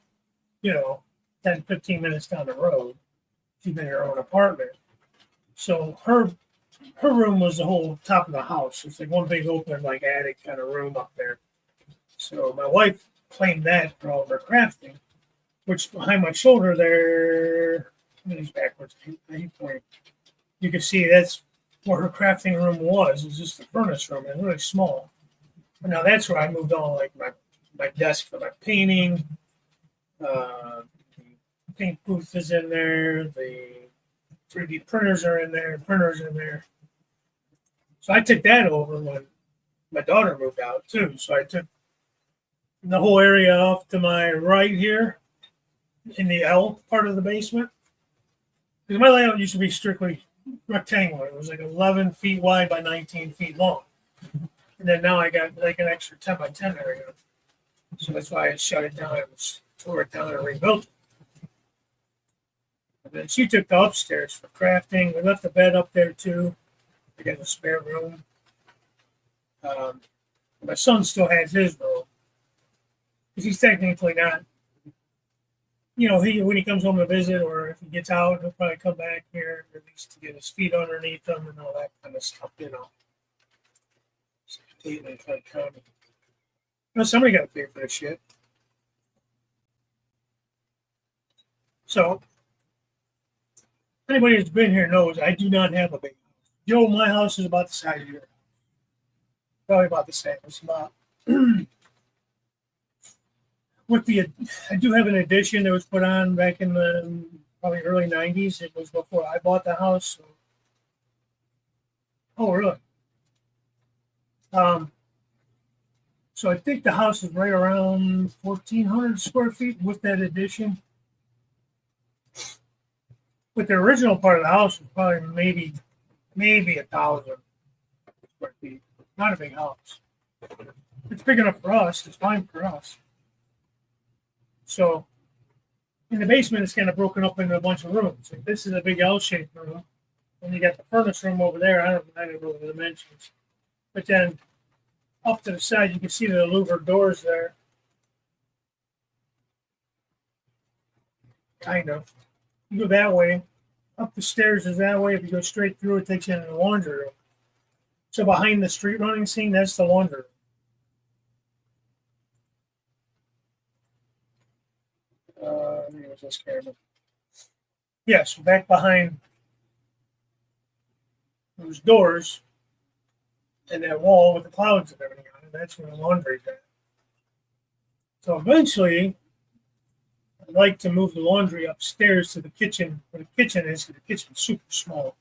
10, 15 minutes down the road. She's in her own apartment. So her room was the whole top of the house. It's like one big open like attic kind of room up there. So my wife claimed that for all of her crafting, which behind my shoulder there, he's backwards. You can see that's where her crafting room was. It was just the furnace room and really small. But now that's where I moved on, like my desk for my painting. The paint booth is in there. The 3D printers are in there. Printers in there. So I took that over when my daughter moved out too. So I took the whole area off to my right here in the L part of the basement. Because my layout used to be strictly rectangular. It was like 11 feet wide by 19 feet long. And then now I got like an extra 10 by 10 area. So that's why I shut it down. I tore it down and rebuilt it. And then she took the upstairs for crafting. We left the bed up there too. I got a spare room. My son still has his room. Because he's technically not, when he comes home to visit or if he gets out, he'll probably come back here at least to get his feet underneath him and all that kind of stuff, somebody got to pay for this shit. So, anybody that's been here knows I do not have a big house. Joe, my house is about the size of your house. Probably about the same. It's about I do have an addition that was put on back in the probably early 90s. It was before I bought the house. So. Oh, really? So I think the house is right around 1,400 square feet with that addition. But the original part of the house was probably maybe 1,000 square feet. Not a big house. It's big enough for us. It's fine for us. So in the basement, it's kind of broken up into a bunch of rooms. Like this is a big L-shaped room. And you got the furnace room over there. I don't know the dimensions. But then off to the side, you can see the louvered doors there. Kind of. You go that way. Up the stairs is that way. If you go straight through, it takes you into the laundry room. So behind the street running scene, that's the laundry room. Where's this camera? Yeah, so back behind those doors and that wall with the clouds and everything on it, that's where the laundry's at. So eventually, I'd like to move the laundry upstairs to the kitchen where the kitchen is, because the kitchen's super small.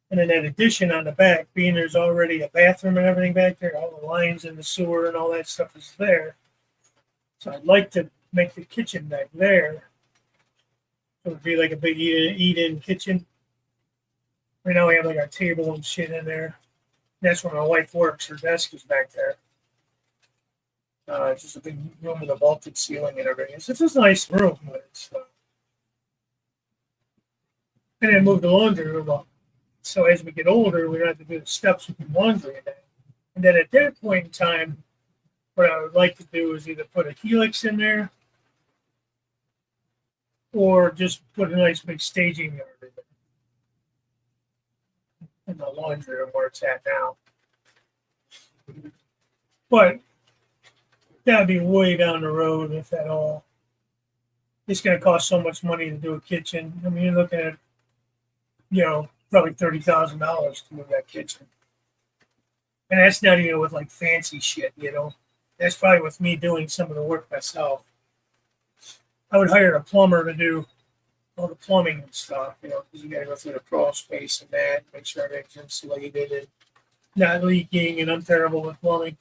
And then that addition on the back, being there's already a bathroom and everything back there, all the lines in the sewer and all that stuff is there. So I'd like to make the kitchen back there. So it'd be like a big eat-in kitchen. Right now we have like our table and shit in there. That's where my wife works. Her desk is back there. It's just a big room with a vaulted ceiling and everything. It's just a nice room. But it's, and then move the laundry room up. So as we get older, we don't have to do the steps with the laundry in there. And then at that point in time, what I would like to do is either put a helix in there or just put a nice big staging yard in the laundry room where it's at now. But that'd be way down the road, if at all. It's going to cost so much money to do a kitchen. I mean, you're looking at, probably $30,000 to move that kitchen. And that's not even with like fancy shit, That's probably with me doing some of the work myself. I would hire a plumber to do all the plumbing and stuff, because you got to go through the crawl space and that, make sure everything's insulated and, not leaking, and I'm terrible with plumbing.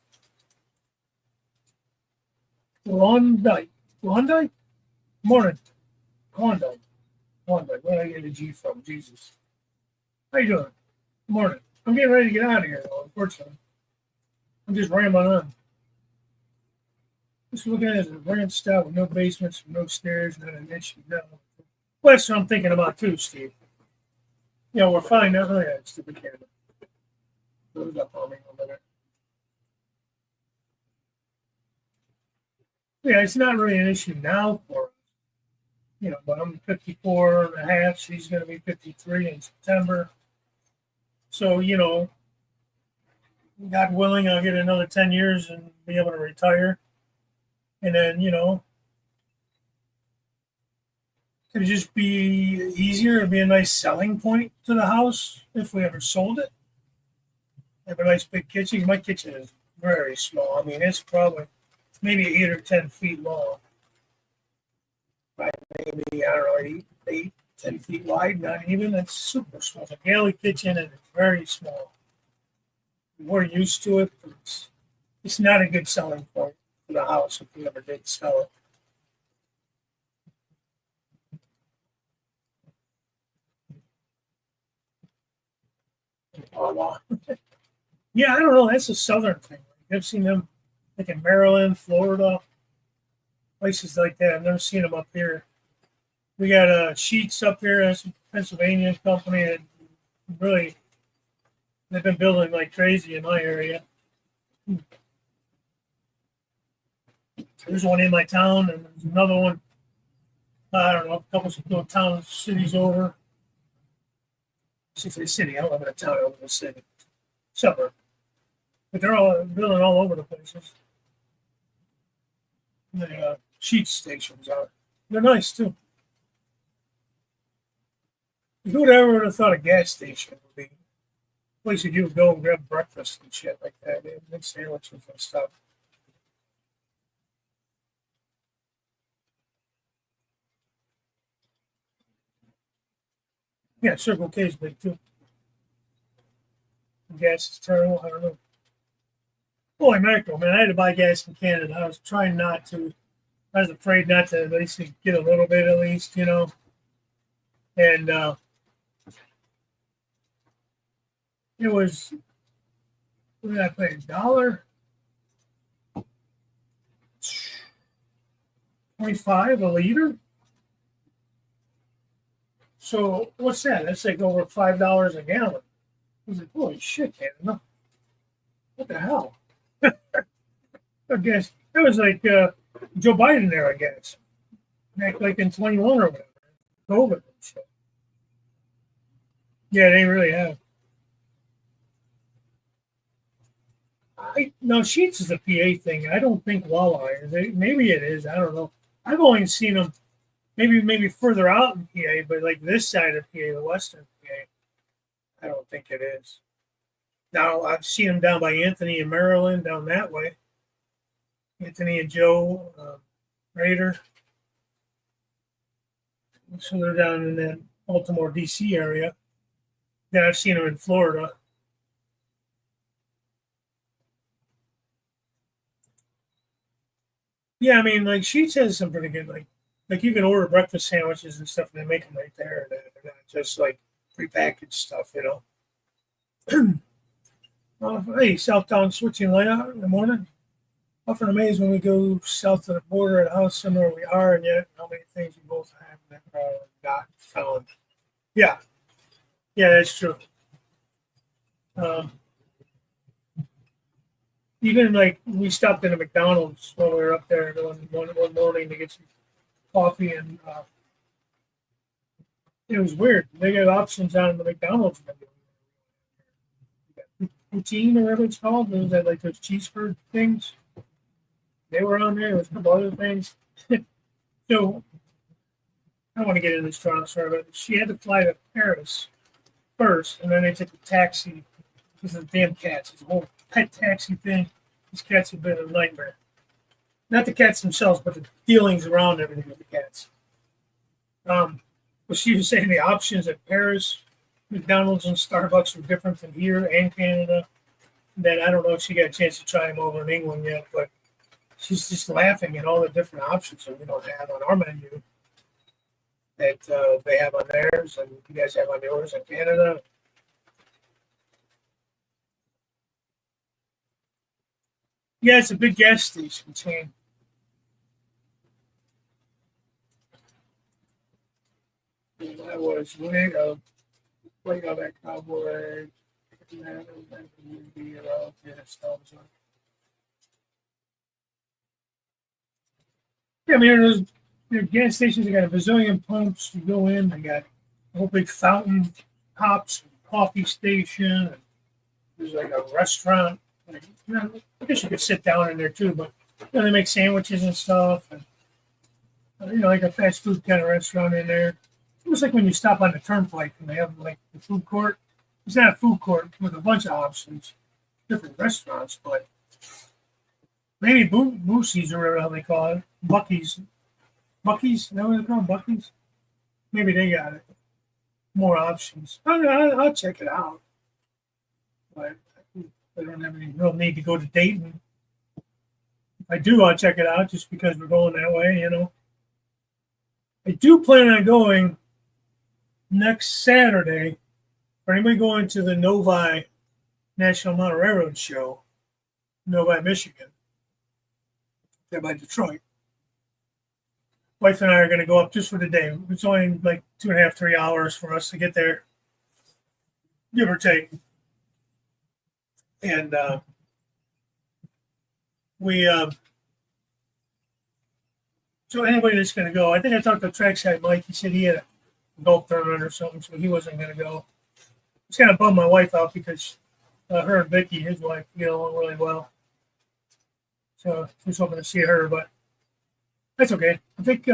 Klondike. Klondike? Morning. Klondike. Klondike. Where did I get a G from? Jesus. How you doing? Morning. I'm getting ready to get out of here, though, unfortunately. I'm just rambling on. Just looking at it as a ranch style with no basements, no stairs, not an issue. No. Well, that's what I'm thinking about, too, Steve. You know, we're fine now. Oh, yeah, stupid camera. Goes up on me a minute. Yeah, it's not really an issue now for us. You know, but I'm 54 and a half. She's going to be 53 in September. So, you know, God willing, I'll get another 10 years and be able to retire. And then, you know, could it just be easier? It'd be a nice selling point to the house if we ever sold it. Have a nice big kitchen. My kitchen is very small. I mean, it's probably maybe 8 or 10 feet long. Right, maybe, I don't know, 10 feet wide, not even. That's super small. It's a galley kitchen and it's very small. We're used to it, but it's not a good selling point for the house if we ever did sell it. Oh, wow. Yeah, I don't know. That's a southern thing. I've seen them like in Maryland, Florida, places like that. I've never seen them up here. We got Sheets up here. That's a Pennsylvania company. And really, they've been building like crazy in my area. There's one in my town, and there's another one. I don't know, a couple of little towns, cities over. It's a city. I don't live in a town. I live in a city, suburb. But they're all building all over the places. The Sheets stations are. They're nice too. Who would ever have thought a gas station would be a place that you would go and grab breakfast and shit like that, and sandwiches and stuff. Yeah, Circle K is big too. Gas is terrible. I don't know. Holy mackerel, man! I had to buy gas in Canada. I was trying not to. I was afraid not to at least get a little bit, at least, you know. And it was, what did I pay? $1.25 a liter. So what's that? That's like over $5 a gallon. I was like, holy shit, Canada! What the hell? I guess that was like Joe Biden there, I guess. Back like in 21 or whatever. COVID and shit. Yeah, they really have. No, Sheets is a PA thing. I don't think Walleye is. Maybe it is. I don't know. I've only seen them maybe further out in PA, but like this side of PA, the western PA, I don't think it is. Now I've seen them down by Anthony in Maryland, down that way. Anthony and Joe Rader. So they're down in that Baltimore, DC area. Then I've seen them in Florida. Yeah, I mean, like Sheets has some pretty good, like you can order breakfast sandwiches and stuff, and they make them right there. They're not just like prepackaged stuff, you know. Hey, Southtown switching layout in the morning. Often amazed when we go south of the border at how similar we are, and yet how many things we both have that are not found. Yeah, yeah, that's true. Um, Even like we stopped in a McDonald's while we were up there one morning to get some coffee, and it was weird. They got options on the McDonald's menu. Poutine or whatever it's called. Those that like those cheeseburger things. They were on there. There was a couple other things. So I don't want to get into this transfer, but she had to fly to Paris first, and then they took a taxi because of the damn cats. It's a whole pet taxi thing. These cats have been a nightmare. Not the cats themselves, but the dealings around everything with the cats. But she was saying the options at Paris, McDonald's and Starbucks are different than here and Canada. then I don't know if she got a chance to try them over in England yet, but she's just laughing at all the different options that we don't have on our menu that they have on theirs, and you guys have on yours in Canada. Yeah, it's a big gas station chain. And I was way of that cowboy. Yeah, I mean, there's gas stations. They got a bazillion pumps. You go in, they got a whole big fountain, hops, coffee station. And there's like a restaurant. Like, I guess you could sit down in there too, but they make sandwiches and stuff, and like a fast food kind of restaurant in there. Almost like when you stop on the turnpike and they have like the food court. It's not a food court with a bunch of options, different restaurants, but maybe Boosie's or whatever they call it, Bucky's. Bucky's, is that what they call it? Bucky's? Maybe they got it. More options. I'll check it out. But I don't have any real need to go to Dayton. If I do, I'll check it out just because we're going that way, I do plan on going next Saturday. For anybody going to the Novi National Mountain Railroad Show, Novi, Michigan, there by Detroit. Wife and I are going to go up just for the day. It's only like 2.5, 3 hours for us to get there, give or take. And so anybody that's going to go, I think I talked to Trackside Mike. He said he had a golf tournament or something, so he wasn't going to go. It's kind of bummed my wife out because her and Vicky, his wife, get along really well. So I was hoping to see her, but that's okay. I think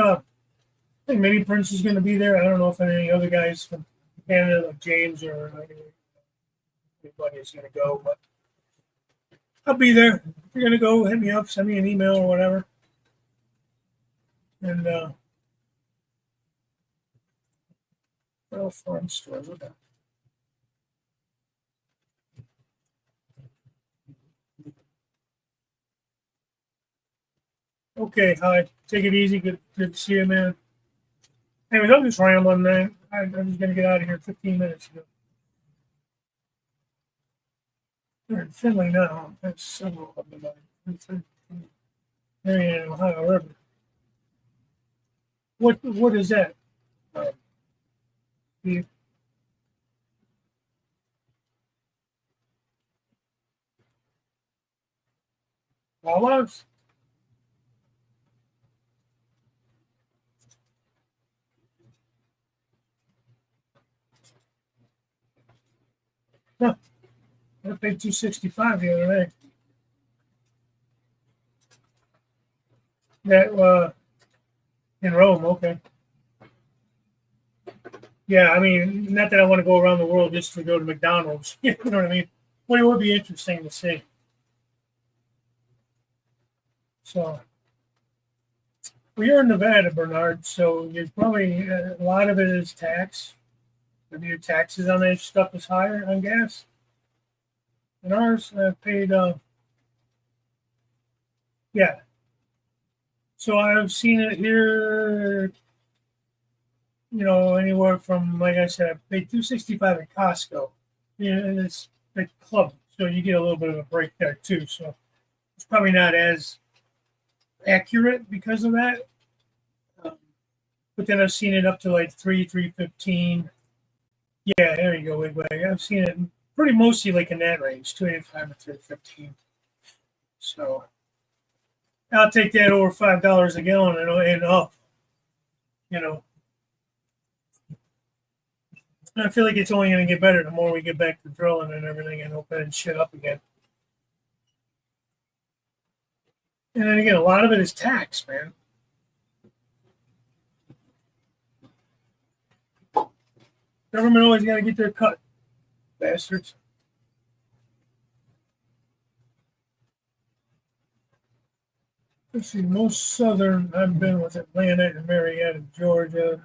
maybe Prince is going to be there. I don't know if any other guys from Canada, like James or anybody is going to go, but I'll be there. If you're going to go, hit me up, send me an email or whatever. And farm stores. Okay. Okay, hi. Take it easy. Good to see you, man. Anyways, I'm just rambling, man. I'm just going to get out of here 15 minutes ago. They're in Finley now. That's several of them. Marion, Ohio River. What is that? The Wawa's? Huh. I paid $265 the other day. That in Rome, okay. Yeah, I mean, not that I want to go around the world just to go to McDonald's. You know what I mean? But it would be interesting to see. So, well, you're in Nevada, Bernard, so you're probably a lot of it is tax. Maybe your taxes on that stuff is higher on gas. And ours paid, yeah. So I've seen it here, anywhere from, like I said, I paid $265 at Costco. And it's a club, so you get a little bit of a break there too. So it's probably not as accurate because of that. But then I've seen it up to like $315. Yeah, there you go, Wigwag. I've seen it pretty mostly like in that range, $285 to $315. So I'll take that over $5 a gallon and up. I feel like it's only going to get better the more we get back to drilling and everything and opening shit up again. And then again, a lot of it is tax, man. Government always got to get their cut, bastards. Let's see, most southern I've been was Atlanta and Marietta, Georgia.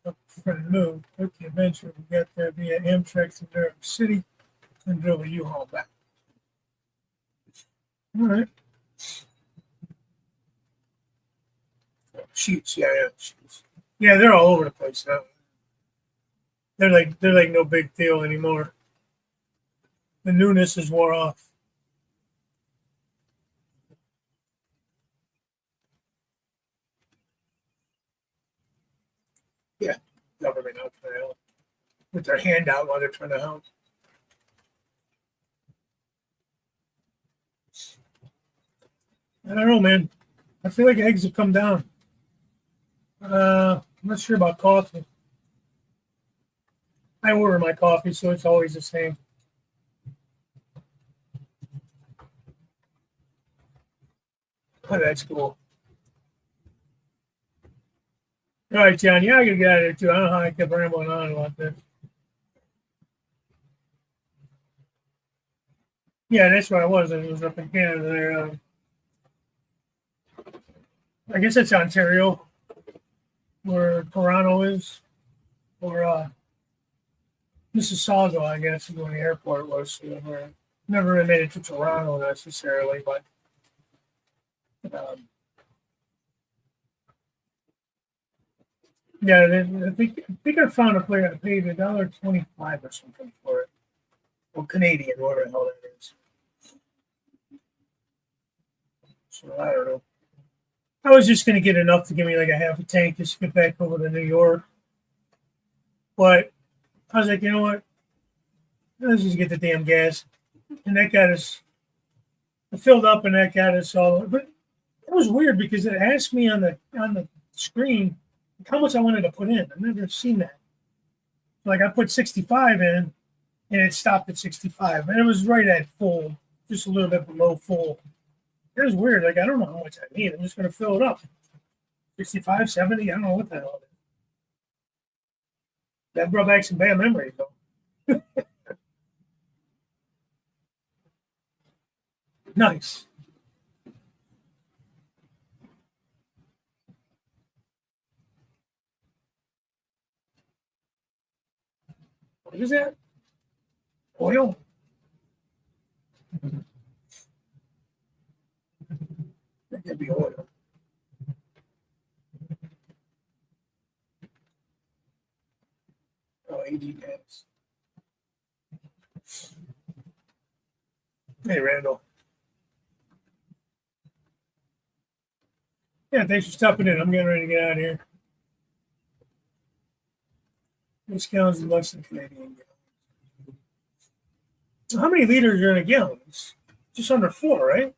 A friend moved, took the adventure to get there via Amtrak to New York City and drove a U-Haul back. All right. Sheets, yeah. Sheets. Yeah, they're all over the place now. They're like no big deal anymore. The newness is wore off. Yeah, government out there with their hand out while they're trying to help. I don't know, man. I feel like eggs have come down. I'm not sure about coffee. I order my coffee, so it's always the same. Oh, that's cool. All right, John. Yeah, I gotta get out of there too. I don't know how I kept rambling on about this. Yeah, that's where I was. I was up in Canada there. I guess it's Ontario, where Toronto is, or Mississauga, I guess, is where the airport was. So never really made it to Toronto necessarily, but yeah, I think I found a place I paid $1.25 or something for it. Well, Canadian, whatever the hell that is. So I don't know. I was just gonna get enough to give me like a half a tank just to get back over to New York. But I was like, you know what? Let's just get the damn gas. And that got us it filled up and that got us all, but it was weird because it asked me on the screen how much I wanted to put in. I've never seen that. Like I put 65 in and it stopped at 65. And it was right at full, just a little bit below full. It was weird. Like I don't know how much I need. I'm just gonna fill it up. 65, 70, I don't know what the hell it is. That brought back some bad memories though. Nice. What is that? Oil? That could be oil. Oh, AD gas. Hey, Randall. Yeah, thanks for stopping in. I'm getting ready to get out of here. This gallons is less than Canadian gallon. So how many liters are in a gallon? It's just under 4, right?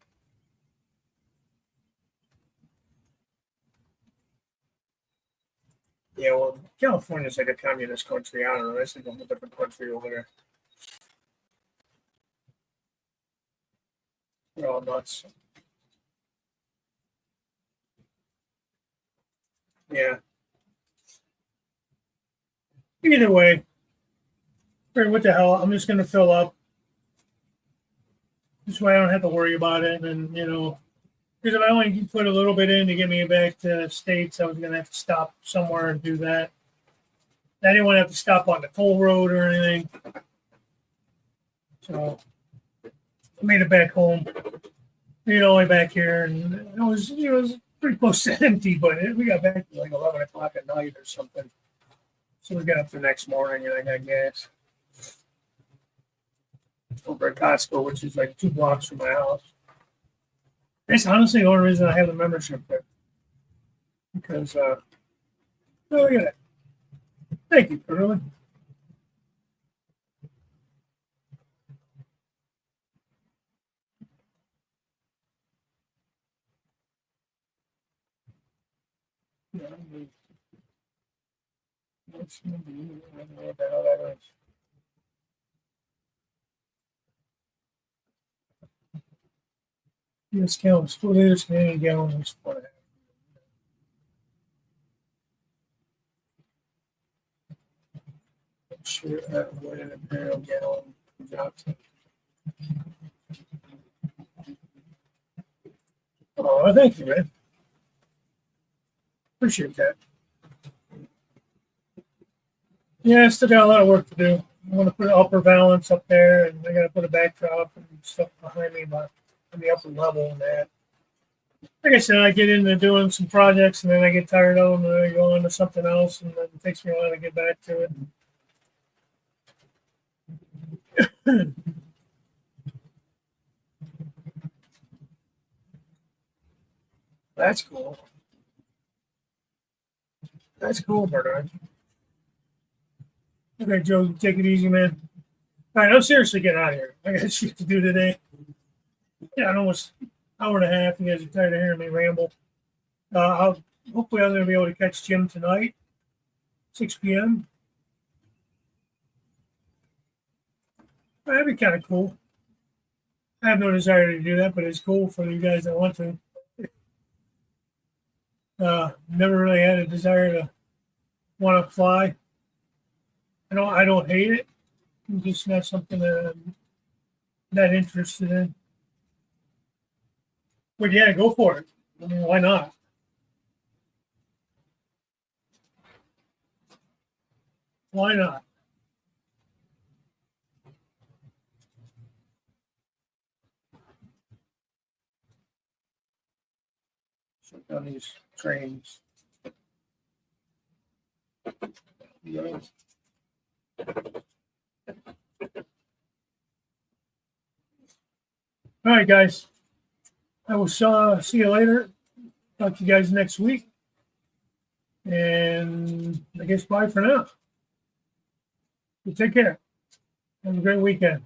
Yeah, well, California's like a communist country. I don't know. It's like a whole different country over there. They're all nuts. Yeah. Either way, what the hell? I'm just going to fill up. This way I don't have to worry about it. And, because if I only put a little bit in to get me back to the States, I was going to have to stop somewhere and do that. I didn't want to have to stop on the toll road or anything. So I made it back home. Only back here. And it was pretty close to empty, but we got back to like 11 o'clock at night or something. So we got up the next morning and I got gas over at Costco, which is like 2 blocks from my house. That's honestly the only reason I have the membership there. Because, oh, look at that. Thank you, Curly. Yeah, I don't know what the hell that is. US gallons, 4 liters, Canadian gallons, 4.5. Sure, what an imperial gallon job. Oh, thank you, man. Appreciate that. Yeah, I still got a lot of work to do. I want to put an upper valance up there, and I got to put a backdrop and stuff behind me. But on the upper level and that. Like I said, I get into doing some projects and then I get tired of them and I go on to something else and then it takes me a while to get back to it. That's cool. That's cool, Bernard. Okay, Joe, take it easy, man. All right, I'm seriously getting out of here. I got shit to do today. Yeah, almost an hour and a half. You guys are tired of hearing me ramble. Hopefully I'm going to be able to catch Jim tonight, 6 p.m. That'd be kind of cool. I have no desire to do that, but it's cool for you guys that want to. Never really had a desire to want to fly. I don't hate it. It's just not something that I'm that interested in. But yeah, go for it. I mean, why not? Why not? Shut down these trains. Yeah. All right, guys. I will see you later. Talk to you guys next week. And I guess bye for now. You take care. Have a great weekend.